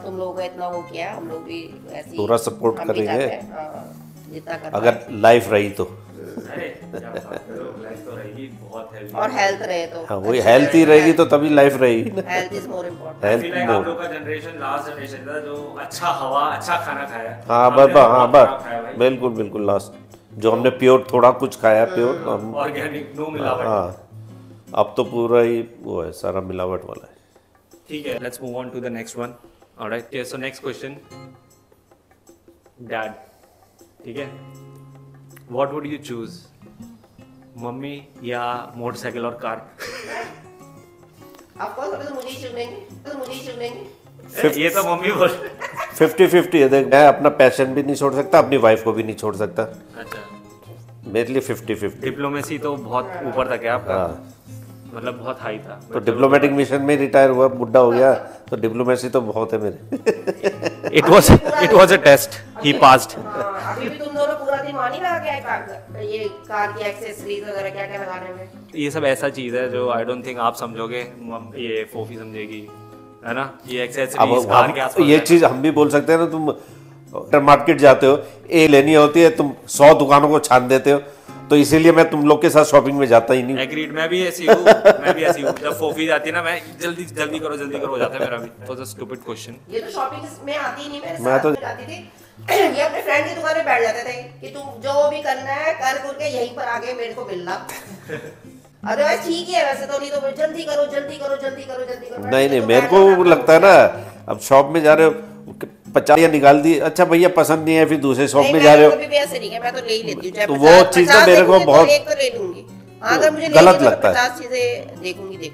तुम लोगों का इतना वो किया, हम लोग भी ऐसे पूरा सपोर्ट हम भी करेंगे। चाहते हैं, हाँ, जितना कर अगर लाइफ रही तो। अरे क्या बात कर रहे हो, लाइफ तो रहेगी बहुत हेल्दी। और हेल्थ रहे तो। हाँ, वही हेल्थ ही रहेगी तो तभी लाइफ रहेगी ना। Health is more important. Health feel like आप लोग का जनरेशन लास्ट जनरेशन था जो अच्छा हवा, अच्छा खाना खाया। हाँ हमने बस, हाँ बहुत खराब खाया बस, भाई। बिल्कुल बिल्कुल लास्ट जो हमने प्योर थोड़ा कुछ खाया, प्योर हम। ऑर्गेनिक, नो मिलावट। हाँ, अब तो पूरा ही वो है, सारा मिलावट वाला है। ठीक है, let's move on to the next one. Alright, so next question, dad, ठीक है, what would you choose, mummy या मोटरसाइकिल और कार? ऑफ कोर्स तो मुझे ही चुनेंगे। ये तो मम्मी बोल। 50-50 है। देख, मैं अपना पैशन भी नहीं छोड़ सकता, अपनी वाइफ को भी नहीं छोड़ सकता। अच्छा, मेरे लिए 50-50। डिप्लोमेसी तो बहुत ऊपर तक है आपका, हाँ, मतलब बहुत हाई था। तो डिप्लोमेटिक मिशन में रिटायर हुआ, बुढ़ा हो गया, तो डिप्लोमेसी तो बहुत है मेरे। It was a test, he passed. अभी भी तुम दोनों पूरा दिन वहाँ नहीं लगा क्या ये कार की एक्सेसरीज वगैरह क्या क्या लगाने में? ये सब ऐसा चीज है जो आई डोंट थिंक आप समझोगे, ये फोफी समझेगी, है ना? ये अब एक्सेसरीज कार के आसपास ये चीज हम भी बोल सकते हैं ना। तुम मार्केट जाते हो, एक लेनी होती है, तुम 100 दुकानों को छान देते हो, तो इसीलिए मैं तुम लोग के साथ शॉपिंग में जाता ही नहीं। एग्रीड, मैं भी ऐसी हूँ। जब फोफी जाती है ना, मैं जल्दी करो हो जाता है मेरा भी। तो द स्टूपिड क्वेश्चन। ये तो शॉपिंग में आती ही नहीं, मेरे मैं साथ तो- में जाती थी। ये अपने फ्रेंड की दुकान पे बैठ जाते थे कि तुम जो भी करना है कर के यहीं पर आके मेरे को मिलना। अदरवाइज ठीक ही है वैसे तो, नहीं तो जल्दी करो। नहीं नहीं, मेरे को वो लगता है ना, अब शॉप में जा रहे हो, 50 निकाल दी, अच्छा भैया पसंद नहीं है, फिर दूसरे शॉप में जा रहे हो, कभी भी ऐसे नहीं है, मैं तो ले ही लेती हूँ। चाहे तो 50 वो चीज़ तो मेरे को देखूंगी तो बहुत- एक तो ले लूंगी। हाँ, अगर मुझे गलत लेनी है तो लगता है। 50 चीजें देखूंगी।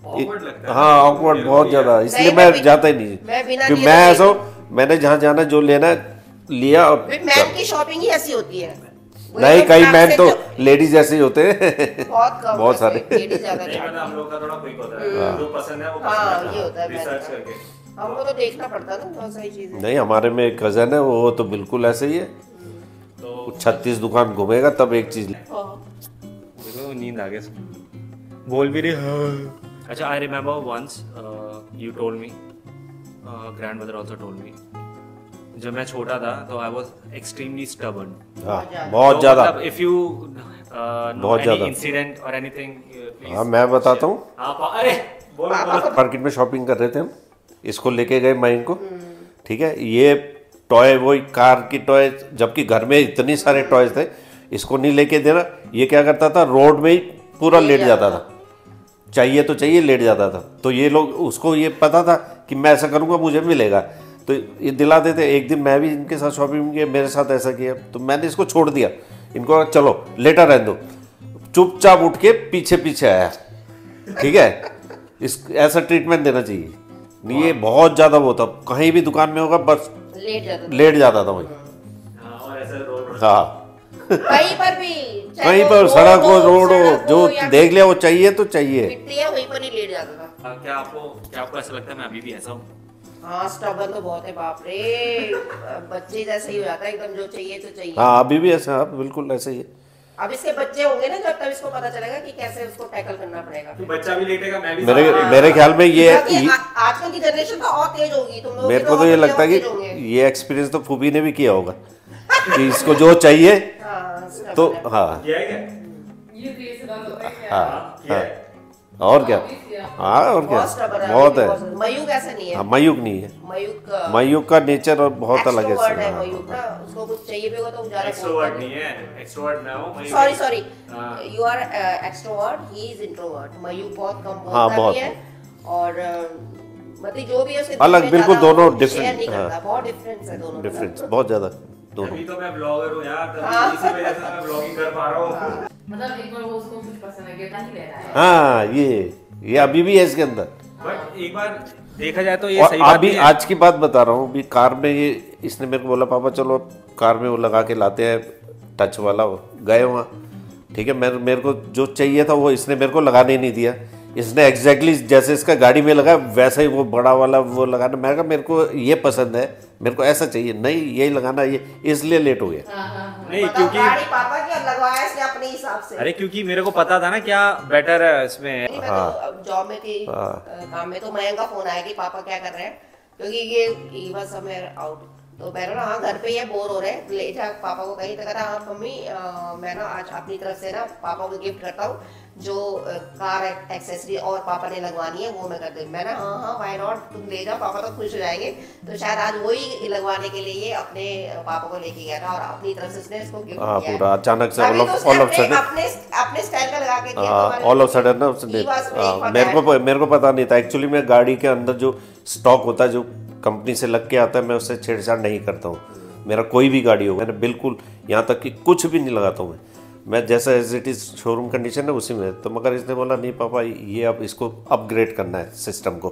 ऑकवर्ड लगता है। हाँ ऑकवर्ड बहुत ज्यादा, इसलिए नहीं, मैं मैं जाता ही नहीं। मैं बिना क्योंकि लिए मैं तो ऐसा हूँ, मैंने जहाँ जाना जो लेना है लिया और मैन की शॉपिंग ही ऐसी होती है। नहीं, वही कई लोग मैन आपसे तो जो- लेडीज ऐसे ही होते हैं। बहुत कम बहुत सारे। लेडीज ज्यादा नहीं, मतलब हम लोग का थोड़ा क्विक होता है, जो पसंद है वो हाँ, पसंद ये होता है रिसर्च मैन का। करके। हमको तो देखना पड़ता है ना बहुत सारी चीजें। नहीं, हमारे में एक कजन है, वो तो बिल्कुल ऐसे ही है, तो 36 दुकान घूमेगा तब एक चीज। देखो नींद आ गया, बोल भी रही। अच्छा, I remember once you told me, grandmother also told me, जब मैं छोटा था तो आई वाज एक्सट्रीमली स्टबर्न। हाँ बहुत ज्यादा। इफ यू बहुत ज्यादा। इंसिडेंट और एनीथिंग, हाँ मैं बताता हूँ, अरे बोलो बोलो। मार्केट में शॉपिंग कर रहे थे हम, इसको लेके गए माइन को, ठीक है, ये टॉय, वही कार की टॉय, जबकि घर में इतने सारे टॉयज थे, इसको नहीं लेके देना। ये क्या करता था, रोड में ही पूरा लेट जाता था, चाहिए तो चाहिए, लेट जाता था। तो ये लोग, उसको ये पता था कि मैं ऐसा करूँगा मुझे मिलेगा, तो ये दिला देते। एक दिन मैं भी इनके साथ शॉपिंग किया, मेरे साथ ऐसा किया, तो मैंने इसको छोड़ दिया, इनको चलो लेटर रहने दो, चुपचाप उठ के पीछे पीछे आया, ठीक है। इस ऐसा ट्रीटमेंट देना चाहिए। नहीं, ये बहुत ज़्यादा वो था, कहीं भी दुकान में होगा बस लेट जाता था वहीं। हाँ, और ऐसे रोड हाँ, कहीं पर भी, कहीं पर सड़क हो, रोड हो, जो देख लिया वो चाहिए तो चाहिए। मिट्टी है वहीं पर ही लेट जाता था। क्या आपको ऐसा लगता है मैं अभी भी ऐसा हूँ? हाँ, स्टबर्न तो बहुत है, बाप रे, बच्चे जैसे ही हो जाता है एकदम, जो चाहिए तो चाहिए। हाँ अभी भी ऐसा, हाँ बिल्कुल ऐसा ही है। अब इसके बच्चे होंगे ना जब, तब इसको पता चलेगा कि कैसे उसको टैकल करना पड़ेगा। तो बच्चा भी लेटेगा, मैं भी मेरे ख्याल में ये आजकल की जनरेशन तो और तेज होगी, तुम लोग मेरे को तो ये लगता है कि ये एक्सपीरियंस तो फूफी ने भी किया होगा कि इसको जो चाहिए तो हाँ किया है क्या? ये तो ये सिद्धांत होता है हाँ किया हाँ, है? और क्या, हाँ और क्या, बहुत है। मयूक ऐसा नहीं है। हाँ, मयूक नहीं है, मयूक का नेचर और बहुत अलग है। एक्सट्रोवर्ट है मयूक ना, उसको कुछ चाहिए भी होगा तो ज़्यादा एक्सट्रोवर्ट नहीं है, एक्सट्रोवर्ट मैं हूँ। Sorry you are extrovert, he is introvert. Mayuk बहुत कम हाँ, बोलता बहुत। भी है, और मतलब जो भी है उसके अलग, दिल में बिल्कुल ज़्यादा दोनों वो different, share नहीं हाँ। करता, बहुत डिफरेंस है दोनों में। डिफरेंस बहुत ज़्यादा दोनों। अभी तो मैं ब्लॉगर हूँ यार, तभी इसी वजह से मैं ब्लॉगिंग कर पा रहा हूँ। मतलब एक बार वो उसको कुछ पसंद है, नहीं ले रहा है। हाँ ये अभी भी है इसके अंदर। बट एक बार देखा जाए तो ये और सही बात अभी नहीं है। आज की बात बता रहा हूँ, अभी कार में ये इसने मेरे को बोला पापा चलो कार में वो लगा के लाते हैं टच वाला, गए वहाँ, ठीक है, मेरे को जो चाहिए था वो इसने मेरे को लगाने ही नहीं दिया। इसने एग्जैक्टली जैसे इसका गाड़ी में लगा वैसा ही वो बड़ा वाला वो लगाना। मैं कहा मेरे को ये पसंद है, मेरे को ऐसा चाहिए, नहीं यही लगाना, ये इसलिए लेट हो गया। नहीं मतलब क्योंकि गाड़ी पापा की और लगवाया इसने अपने हिसाब से। अरे क्योंकि मेरे को पता था ना क्या बेटर है इसमें। नहीं, मैं तो जॉब में थी, काम में, तो मयंक का फोन आया कि पापा क्या कर रहे हैं, क्योंकि ये बस समवेयर आउट, तो मैंने ना हाँ घर पे ही है, बोर हो रहे हैं, ले जा पापा को कहीं। तो कह रहा हाँ मम्मी मैं ना आज अपनी तरफ से ना पापा को गिफ्ट करता हूँ, जो कार एक्सेसरी और पापा ने लगवानी है वो मैं कर दूँ। मैंने हाँ हाँ व्हाई नॉट, तुम ले जाओ, पापा तो खुश हो जाएंगे। तो शायद आज वही लगवाने के लिए ये अपने पापा को लेके गया था और अपनी तरफ से उसने इसको गिफ्ट हाँ किया है। पूरा अचानक से अभी तो उसने ऑल ऑफ सडन, अपने स्टाइल का लगा के दिया, तो ऑल ऑफ सडन ना उसने, ये बस वही पता मेरे को पता नहीं था एक्चुअली। मैं गाड़ी के अंदर जो स्टॉक होता है, जो कंपनी से लग के आता है, मैं उससे छेड़छाड़ नहीं करता हूँ। मेरा कोई भी गाड़ी हो, मैंने बिल्कुल यहाँ तक कि कुछ भी नहीं लगाता हूँ मैं जैसा as it is showroom condition है उसी में। तो मगर इसने बोला नहीं पापा ये अब इसको अपग्रेड करना है सिस्टम को।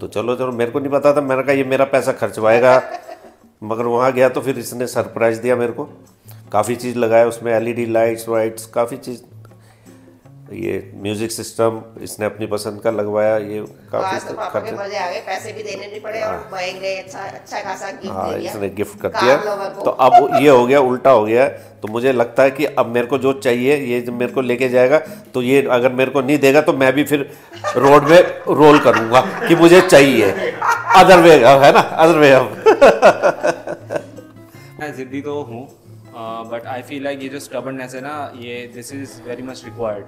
तो चलो चलो, मेरे को नहीं पता था, मैंने कहा ये मेरा पैसा खर्चवाएगा। मगर वहाँ गया तो फिर इसने सरप्राइज़ दिया मेरे को, काफ़ी चीज़ लगाया उसमें, एलईडी लाइट्स वाइट्स, काफ़ी चीज़, ये म्यूजिक सिस्टम इसने अपनी पसंद का लगवाया। ये आज तो पापा के खर्च, मजे आ गए, पैसे भी देने नहीं पड़े और मयंक ने अच्छा खासा गिफ्ट हाँ दे दिया। इसने गिफ्ट कर कार दिया। लवर को। तो अब ये हो गया, उल्टा हो गया। तो मुझे लगता है कि अब मेरे को जो चाहिए ये जब मेरे को लेके जाएगा, तो ये अगर मेरे को नहीं देगा तो मैं भी फिर रोड में रोल करूंगा कि मुझे चाहिए। अदर वे है ना, अदर वे मैं जिद्दी तो हूँ, बट आई फील लाइक ये जो स्टबर्ननेस है ना, ये this is very much required,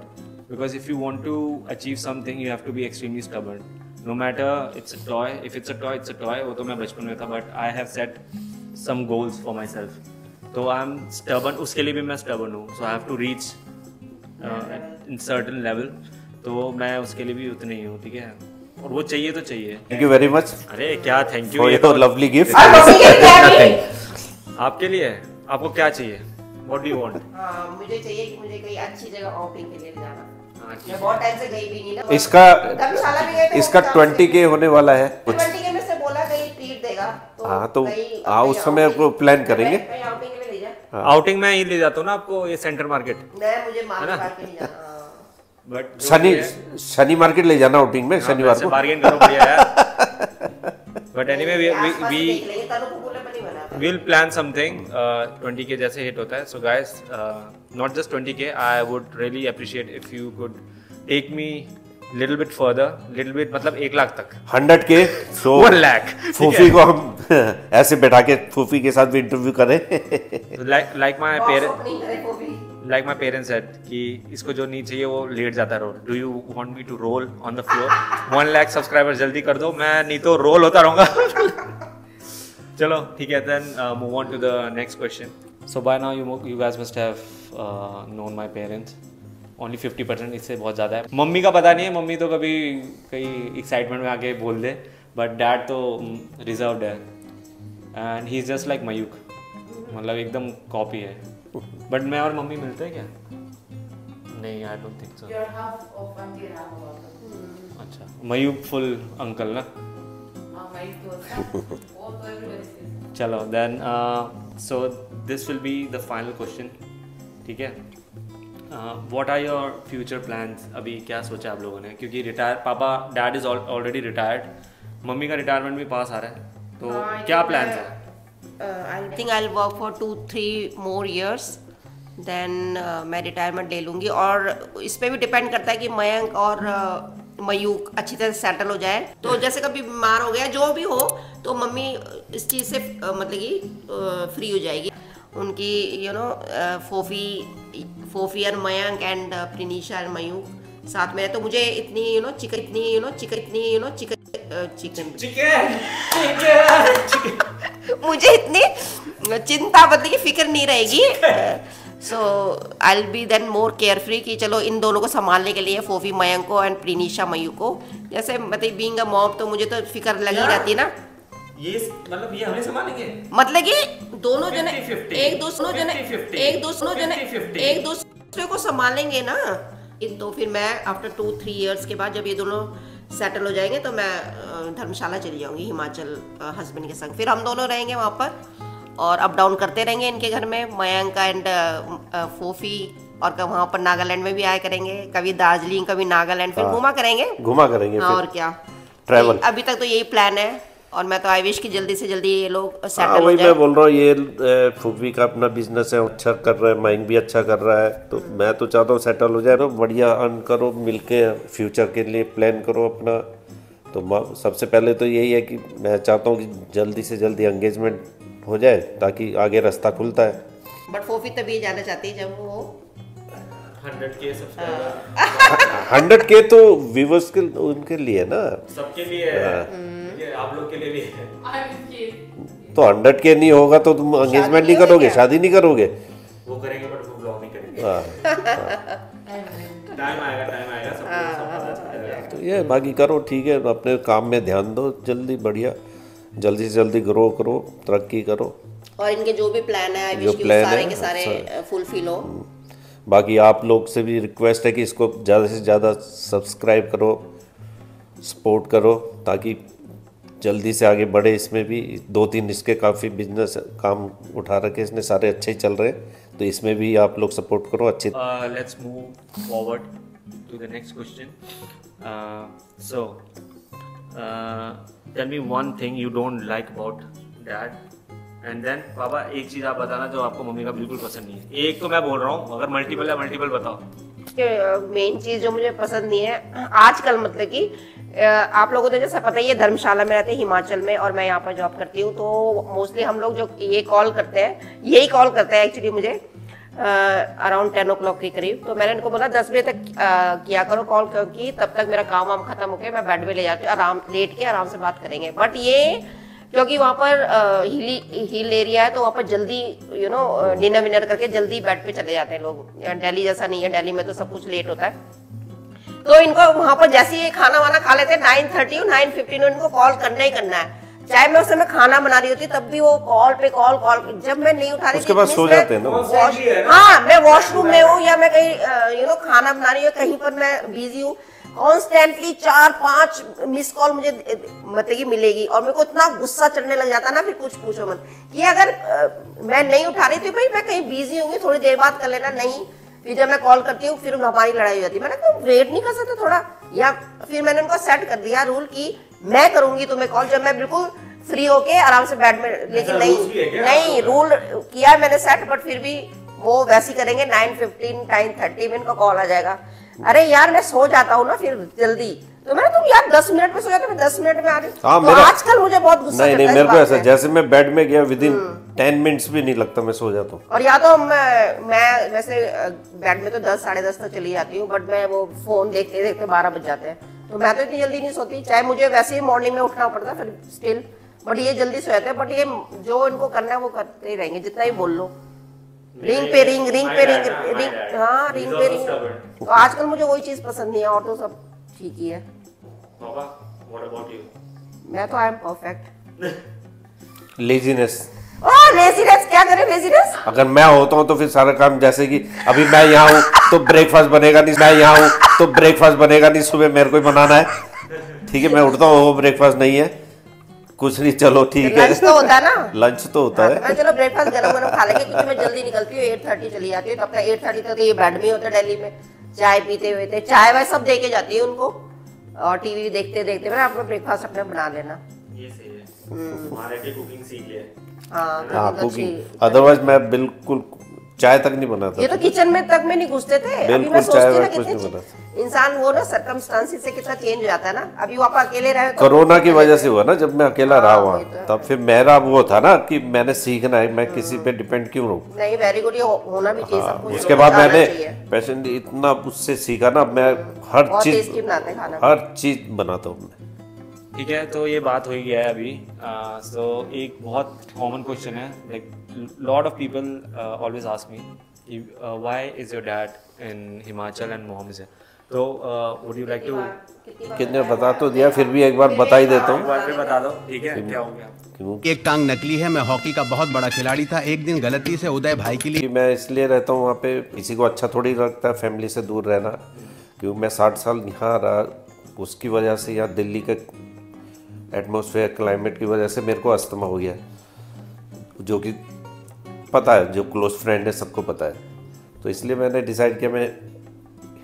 because if you want to achieve something you have to be extremely stubborn, no matter it's a toy, if it's a toy it's a toy. वो तो मैं बचपन में था, but I have set some goals for myself, तो I M stubborn, उसके लिए भी मैं स्टबर्न हूँ। So I have to reach in certain level, तो मैं उसके लिए भी उतने ही हूँ, ठीक है। और वो चाहिए तो चाहिए। थैंक यू वेरी मच अरे क्या थैंक यू, फॉर ये तो योर लवली गिफ्ट। आपके लिए है। आपको क्या चाहिए, व्हाट डू यू वांट? हाँ, मुझे चाहिए कि मुझे कहीं अच्छी जगह आउटिंग के लिए जाना। हाँ, ठीक मैं बहुत टाइम से गई भी नहीं ना। इसका धर्मशाला भी गए थे, इसका वो हिसाब से 20K होने वाला है कुछ। 20K में से बोला कहीं ट्रीट देगा, हाँ, तो कहीं- हाँ, उस समय outing- को plan करेंगे। कहीं आउटिंग के लिए ले जा। आउटिंग में ही ले जाता हूँ ना आपको, ये सेंटर मार्केट, नहीं, मुझे मार है ना? के नहीं जाना। हाँ। बट शनि मार्केट ले जाना आउटिंग में, शनिवार को। बार्गेन करो बढ़िया यार। बट एनीवे आसपास वी देख लेंगे, तनु को बोले पर नहीं बना। विल प्लान समथिंग 20K जैसे हिट होता है। So guys, not just 20K, I would really appreciate if you could take me little bit further, little bit मतलब 1 लाख तक, 100K, सो 1 लाख। फूफी को हम ऐसे बैठा के फूफी के साथ भी इंटरव्यू करें। Like my Box parents, opening करे वो भी। लाइक माई पेरेंट्स सेड कि इसको जो नहीं चाहिए वो लेट जाता है roll. Do you want me to roll on the floor? 1 lakh subscriber जल्दी कर दो, मैं नहीं तो रोल होता रहूंगा। चलो ठीक है, then move on to the next question. So by now you guys must have known my parents, only 50%, इससे बहुत ज़्यादा है। मम्मी का पता नहीं है, मम्मी तो कभी कहीं एक्साइटमेंट में आके बोल दे, बट डैड तो रिजर्व्ड है, and he is just like Mayuk, मतलब एकदम कॉपी है। बट मैं और मम्मी मिलते हैं क्या? नहीं, I don't think so. You're half of auntie and half of uncle. अच्छा, मयूक फुल अंकल ना। My two वो तो everybody says. चलो then, so this will be the final question, ठीक है। What are your future plans? अभी क्या सोचा आप लोगों ने? क्योंकि रिटायर, पापा dad is already retired, mummy का रिटायरमेंट भी पास आ रहा है, तो क्या प्लान्स है? I think I'll work for 2-3 more years, then मैं रिटायरमेंट ले लूँगी। और इस पे भी डिपेंड करता है कि मयंक और मयूक अच्छी तरह सेटल हो जाए। तो जैसे कभी बीमार हो गया, जो भी हो, तो मम्मी इस चीज़ से मतलब कि फ्री हो जाएगी। उनकी फोफी और मयंक एंड प्रिनीशा और मयूक साथ में है, तो मुझे इतनी मुझे इतनी चिंता मतलब कि फिक्र नहीं रहेगी। So I will be then more care free कि चलो इन दोनों को संभालने के लिए, फोफी मयंक को एंड प्रिनीशा मयूक को, जैसे मतलब बीइंग अ मॉम तो मुझे तो फिक्र लगी रहती है ना। ये मतलब ये हमें संभालेंगे, मतलब कि दोनों जने 50-50, एक दूसरे को संभालेंगे ना। तो फिर मैं आफ्टर 2-3 इयर्स के बाद जब ये दोनों सेटल हो जाएंगे तो मैं धर्मशाला चली जाऊंगी हिमाचल हस्बैंड के संग। फिर हम दोनों रहेंगे वहाँ पर और अप डाउन करते रहेंगे इनके घर में, मयंक एंड फोफी। और वहाँ पर नागालैंड में भी आया करेंगे, कभी दार्जिलिंग कभी नागालैंड, फिर घुमा करेंगे। हाँ, और क्या ट्रैवल। अभी तक तो यही प्लान है और मैं तो आई विश कि जल्दी से जल्दी ये लोग सेटल हो वही जाए। मैं बोल रहा हूँ, ये फूफी का अपना बिजनेस है, अच्छा कर रहा है, मयंक भी अच्छा कर रहा है, तो मैं तो चाहता हूँ सेटल हो जाए, तो बढ़िया अर्न करो, मिलके फ्यूचर के लिए प्लान करो अपना। तो सबसे पहले तो यही है कि मैं चाहता हूँ कि जल्दी से जल्दी एंगेजमेंट हो जाए ताकि आगे रास्ता खुलता है। बट फोफी तभी जाना चाहती है जब वो 100K सब्सक्राइबर। 100K तो व्यूवर्स के उनके लिए ना, सबके लिए है, आप लोग के लिए भी है। तो 100K नहीं होगा तो तुम एंगेजमेंट नहीं करोगे, शादी नहीं करोगे। वो करेंगे बट वो ब्लॉग नहीं करेंगे। टाइम आएगा सब। तो ये बाकी करो, ठीक है, अपने काम में ध्यान दो, जल्दी बढ़िया, जल्दी से जल्दी ग्रो करो, तरक्की करो। और इनके जो भी प्लान है आई विश कि सारे के सारे फुलफिल हो। बाकी आप लोग से भी रिक्वेस्ट है कि इसको ज़्यादा से ज़्यादा सब्सक्राइब करो, सपोर्ट करो, ताकि जल्दी से आगे बढ़े। इसमें भी 2-3 इसके काफ़ी बिजनेस काम उठा रखे इसने, सारे अच्छे ही चल रहे हैं, तो इसमें भी आप लोग सपोर्ट करो अच्छे। Let's move forward to the next question. So tell me one thing you don't like about dad, and then पापा एक चीज आप बताना जो आपको मम्मी का बिल्कुल पसंद नहीं है। एक तो मैं बोल रहा हूँ, अगर मल्टीपल है मल्टीपल बताओ। मेन चीज जो मुझे पसंद नहीं है आजकल, मतलब कि आप लोगों को जैसा पता ही है, धर्मशाला में रहते हैं हिमाचल में और मैं यहाँ पर जॉब करती हूँ, तो मोस्टली हम लोग जो ये कॉल करते हैं, यही कॉल करते हैं एक्चुअली मुझे अराउंड 10 o'clock के करीब। तो मैंने इनको बोला 10 बजे तक किया करो कॉल, क्योंकि तब तक मेरा काम वाम खत्म होकर मैं बेड में ले जाती हूँ, आराम लेट के आराम से बात करेंगे। बट ये क्योंकि वहाँ पर हिल एरिया है, तो वहाँ पर जल्दी डिनर विनर करके जल्दी बेड पे चले जाते हैं लोग। दिल्ली जैसा नहीं है, दिल्ली में तो सब कुछ लेट होता है। तो इनको वहाँ पर जैसे ही खाना वाना खा लेते हैं 9:30 और 9:15 इनको कॉल करना ही करना है, चाहे मैं उस समय खाना बना रही होती तब भी वो कॉल पे कॉल। जब मैं नहीं उठा रही उसके बाद सो जाते हैं ना। हाँ, मैं वॉशरूम में हूँ या मैं कहीं खाना बना रही हूँ, कहीं पर मैं बिजी हूँ, कॉन्स्टेंटली 4-5 मिस कॉल मुझे मतलब कि मिलेगी। और मेरे को इतना गुस्सा चढ़ने लग जाता ना, फिर कुछ पूछो मत, कि अगर मैं नहीं उठा रही थी भाई मैं कहीं बिजी होंगी, थोड़ी देर बाद कर लेना, नहीं। फिर जब मैं कॉल करती हूँ फिर हमारी लड़ाई हो जाती है। मैंने कहा वेट नहीं कर सकते थोड़ा, या फिर मैंने उनको सेट कर दिया रूल कि मैं करूंगी तुम्हें कॉल जब मैं बिल्कुल फ्री होके आराम से बेड में। लेकिन नहीं रूल किया मैंने सेट, बट फिर भी वो वैसे करेंगे। 9:15 9:30 में इनका कॉल आ जाएगा। अरे यार मैं सो जाता हूँ ना फिर जल्दी, तो मैंने तुम यार 10 मिनट में सो जाते, मैं 10 मिनट में आ रही हूँ। तो आजकल मुझे बहुत गुस्सा नहीं मेरे को ऐसा, जैसे मैं बेड में गया विदिन 10 मिनट्स भी नहीं लगता मैं सो जाता हूँ। और या तो मैं वैसे बेड में तो 10 साढ़े 10 तक चली जाती हूँ, बट मैं वो फोन देखते देखते 12 बज जाते हैं, तो मैं तो इतनी जल्दी नहीं सोती, चाहे मुझे वैसे ही मॉर्निंग में उठना पड़ता फिर स्टिल। बट ये जल्दी सो जाते हैं, बट ये जो इनको करना है वो करते ही रहेंगे, जितना ही बोल लो। रिंग पे रिंग, हाँ रिंग पे रिंग। तो आजकल मुझे वही चीज पसंद नहीं है, और तो सब ठीक ही है। पापा व्हाट अबाउट यू? मैं तो I M perfect. Laziness. Laziness क्या करे लेजीनेस? अगर मैं होता हूँ तो फिर सारा काम, जैसे कि अभी मैं यहाँ हूँ तो ब्रेकफास्ट बनेगा नहीं, मैं यहाँ हूँ तो ब्रेकफास्ट बनेगा नहीं, सुबह मेरे को ही बनाना है, ठीक है। मैं उठता हूँ वो ब्रेकफास्ट नहीं है, कुछ नहीं, चलो ठीक है। लंच तो होता है ना, लंच तो होता है। मैं चलो ब्रेकफास्ट गरम गरम खा लेंगे, क्योंकि मैं जल्दी निकलती हूँ 8:30 चली जाती हूँ, तब तक 8:30 तक ये बेड में होता है दिल्ली में, चाय पीते हुए थे, चाय वाय सब दे के जाती है उनको, और टीवी देखते देखते मैंने अपना ब्रेकफास्ट अपने बना लेना। ये सही है, हमारे के कुकिंग सीख लिया। हाँ कुकिंग, अदरवाइज मैं बिल्कुल चाय तक नहीं बनाता। ये तो किचन में तक में नहीं घुसते थे। अभी मैं सोचती ना कितने इंसान वो ना सर्कमस्टांसिस से कितना चेंज हो जाता है ना। अभी वो आप अकेले रहे तो कोरोना की वजह से हुआ ना, जब मैं अकेला रहा वहाँ, तब फिर मेरा वो था ना कि मैंने सीखना है, मैं किसी पे डिपेंड क्यों रहूँ। नहीं वेरी गुड, ये होना भी चाहिए सब कुछ। उसके बाद मैंने पेशेंट इतना उससे सीखा ना, मैं हर चीज बनाता हूँ। ठीक है, तो ये बात हो गया है अभी। सो एक बहुत कॉमन क्वेश्चन है, like lot of people always ask me why is your dad in Himachal and Mohammad से। तो वुड यू लाइक टू, कितने बता तो दिया, फिर भी एक बार बता ही देता हूँ। बता दो, ठीक है, क्या हो गया? एक टांग नकली है, मैं हॉकी का बहुत बड़ा खिलाड़ी था, एक दिन गलती से उदय भाई के लिए। मैं इसलिए रहता हूँ वहाँ पे, किसी को अच्छा थोड़ी लगता है फैमिली से दूर रहना, क्योंकि मैं 60 साल यहाँ रहा, उसकी वजह से या दिल्ली के एटमॉस्फेयर क्लाइमेट की वजह से मेरे को अस्थमा हो गया, जो कि पता है, जो क्लोज फ्रेंड है सबको पता है। तो इसलिए मैंने डिसाइड किया मैं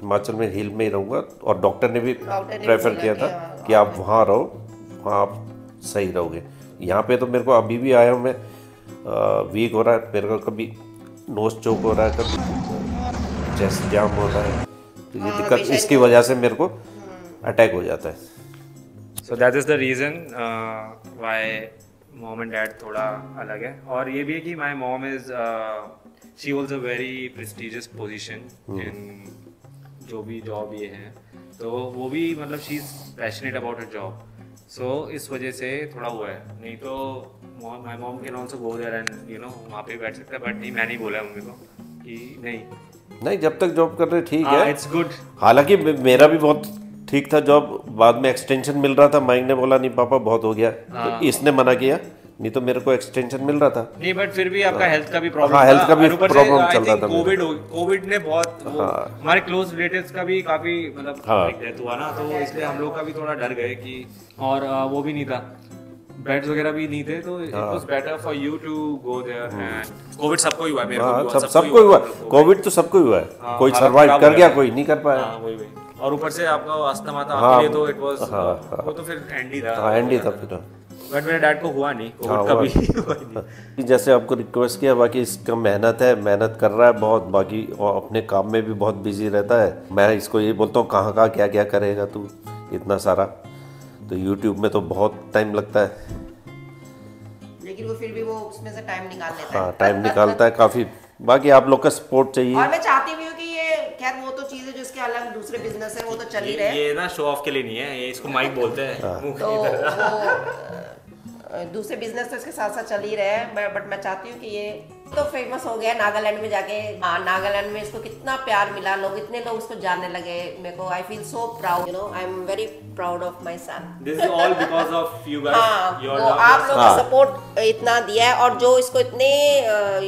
हिमाचल में हिल में ही रहूँगा, और डॉक्टर ने भी प्रेफर किया था कि आप वहाँ रहो, वहाँ आप सही रहोगे। यहाँ पे तो मेरे को अभी भी आया हूँ मैं, वीक हो रहा है मेरे को, कभी नोज चोक हो रहा है, कभी चेस्ट जाम हो रहा है, तो ये दिक्कत इसकी वजह से मेरे को अटैक हो जाता है। So that is the reason why mom and dad थोड़ा अलग है। और ये भी है कि my mom is she holds a very prestigious position in जो भी जॉब ये है, तो वो भी मतलब शी इज़ पैशनेट अबाउट हर जॉब, सो इस वजह से थोड़ा हुआ है। नहीं तो my mom can also go there and you know वहाँ पे बैठ सकता है, बट नहीं, मैंने ही बोला है मम्मी को कि नहीं जब तक जॉब कर रहे ठीक है, इट्स गुड। हालांकि मेरा भी बहुत ठीक था जॉब, बाद में एक्सटेंशन मिल रहा था, माइक ने बोला नहीं पापा बहुत हो गया, तो इसने मना किया, नहीं तो मेरे को एक्सटेंशन मिल रहा था। नहीं बट फिर भी आपका हेल्थ का भी प्रॉब्लम, हाँ, हेल्थ का भी प्रॉब्लम चल रहा था। कोविड ने बहुत हमारे क्लोज रिलेटिव्स का भी काफी मतलब डेथ हुआ ना, तो इसलिए हम लोग का भी थोड़ा डर गए कि, और वो भी नहीं था, बेड्स वगैरह भी नहीं थे, तो it was better for you to go there. And covid सबको ही हुआ है, मेरे को सबको हुआ, कोविड तो सबको हुआ है, कोई सर्वाइव कर गया, कोई नहीं कर पाया। वही और ऊपर से आपका अस्थमा था आपके लिए, तो इट वाज वो तो फिर एंड ही था। एंड ही था फिर, बट मेरे डैड को हुआ नहीं, कोविड कभी हुआ नहीं। जैसे आपको रिक्वेस्ट किया, बाकी इसका मेहनत है, मेहनत कर रहा है बहुत, बाकी और अपने काम में भी बहुत बिजी रहता है। मैं इसको ये बोलता हूँ कहाँ कहाँ क्या क्या करेगा तू इतना सारा, तो यूट्यूब में तो बहुत टाइम लगता है, लेकिन वो फिर भी वो उसमें से टाइम निकाल लेता है। हाँ टाइम निकालता है काफ़ी, बाकी आप लोग का सपोर्ट चाहिए। और मैं चाहती भी हूँ कि ये खैर वो तो चीज़ है जो इसके अलग दूसरे बिजनेस है, वो तो चल ही रहे, ये ना शो ऑफ के लिए नहीं है, ये इसको माइक बोलते हैं। तो दूसरे बिजनेस तो इसके साथ साथ चल ही रहे हैं, बट मैं चाहती हूँ कि ये तो फेमस हो गया नागालैंड में जाके। हाँ, नागालैंड में इसको कितना प्यार मिला, लोग इतने लोग इसको जानने लगे, मेरे को I feel so proud, you know, I am very proud of my son. This is all because of you guys, हाँ, वो आप लोग का सपोर्ट इतना दिया है, और जो इसको इतने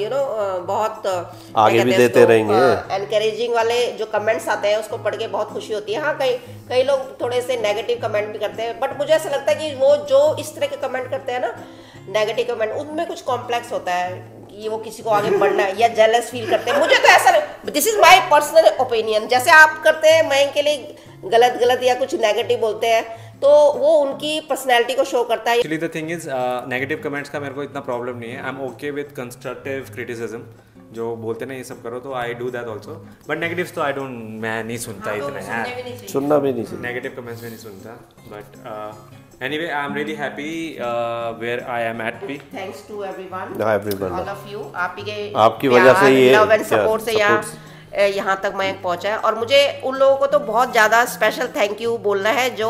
यू नो बहुत आगे भी देते रहेंगे, एनकरेजिंग वाले जो कमेंट्स आते हैं उसको पढ़ के बहुत खुशी होती है। हाँ, कई लोग थोड़े से नेगेटिव कमेंट भी करते हैं, बट मुझे ऐसा लगता है कि वो जो इस तरह के कमेंट करते हैं ना, नेगेटिव कमेंट, उनमें कुछ कॉम्प्लेक्स होता है कि वो किसी को आगे बढ़ना या जेलस फील करते हैं। मुझे तो ऐसा, this is my personal opinion, जैसे आप करते हैं मैं इनके लिए गलत या कुछ नेगेटिव बोलते हैं, तो वो उनकी पर्सनैलिटी को शो करता है। Actually the thing is negative comments का मेरे को इतना प्रॉब्लम नहीं है, I am okay with constructive criticism, जो बोलते ना ये सब करो, तो I do that also, but negatives तो आई डोंट, मैं नहीं सुनता इतने यार, सुनना भी नहीं चाहिए, नेगेटिव कमेंट्स में नहीं सुनता। But anyway, I am really happy where I am at. Thanks to everyone, everyone, all of you, आपकी वजह से ये लव एंड सपोर्ट से यहाँ तक मयंक पहुँचा है। और मुझे उन लोगों को तो बहुत ज़्यादा स्पेशल थैंक यू बोलना है, जो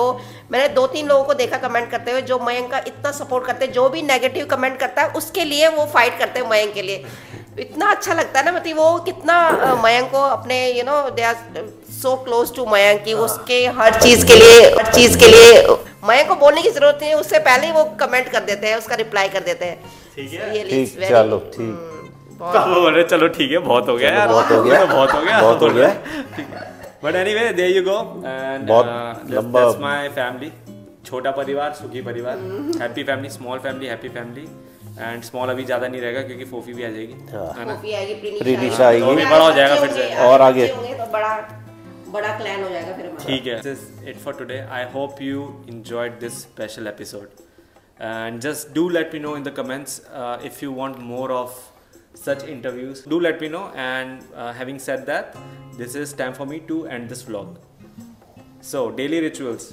मैंने 2-3 लोगों को देखा कमेंट करते हुए, जो मयंक का इतना सपोर्ट करते हैं, जो भी नेगेटिव कमेंट करता है उसके लिए वो फाइट करते हैं मयंक के लिए। इतना अच्छा लगता है ना, मतलब वो कितना मयंक को अपने you know they are so close to Mayank की उसके हर चीज़ के लिए मयंक को बोलने की जरूरत नहीं है, उससे पहले ही वो कमेंट कर देते हैं, उसका रिप्लाई कर देते हैं। ठीक है, ठीक, चलो ठीक, चलो ठीक है, बहुत हो गया यार, बहुत हो गया। But anyway there you go, and that's my family, छोटा परिवार सुखी परिवार, happy family, small family, happy family. And small अभी ज्यादा नहीं रहेगा क्योंकि फोफी भी आ जाएगी, है ना, प्रीनिशा आएगी, तो भी बड़ा हो जाएगा फिर से, और आगे तो बड़ा प्लान हो जाएगा फिर हमारा। ठीक है, this is it for today. I hope you enjoyed this special episode, and just do let me know in the comments if you want more of such interviews. Do let me know, and having said that, this is time for me to end this vlog. So daily rituals,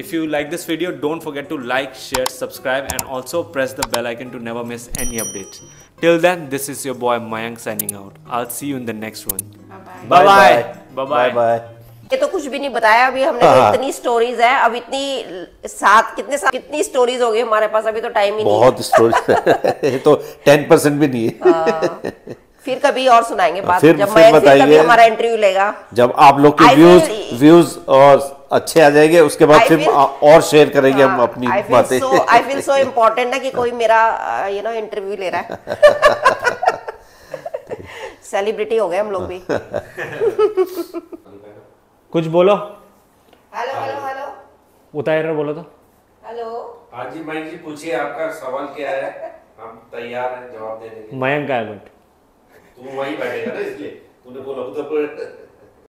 if you like this video, don't forget to like, share, subscribe, and also press the bell icon to never miss any updates. Till then, this is your boy Mayank signing out. I'll see you in the next one. Bye bye. ये तो कुछ भी नहीं बताया अभी हमने, तो इतनी स्टोरीज है, अब कितनी स्टोरीज हो गई हमारे पास, अभी तो टाइम ही नहीं है। बहुत स्टोरीज ये तो 10% भी नहीं है। फिर कभी और सुनाएंगे बात, फिर जब मैं कभी हमारा इंटरव्यू लेगा, जब आप लोग के व्यूज और अच्छे आ जाएंगे, उसके बाद फिर और शेयर करेंगे हम अपनी बातें। आई फील सो इम्पोर्टेंट ना कि कोई मेरा यू नो इंटरव्यू ले रहा है। सेलिब्रिटी हो गए हम लोग भी। कुछ बोलो। Hello hello hello. उतार बोला तो हेलो। हाँ जी मयंक जी पूछिए, आपका सवाल क्या है? हम तैयार हैं जवाब देने के लिए। मयंक का है बट तू वहीं बैठेगा ना, इसलिए तूने बोला उधर।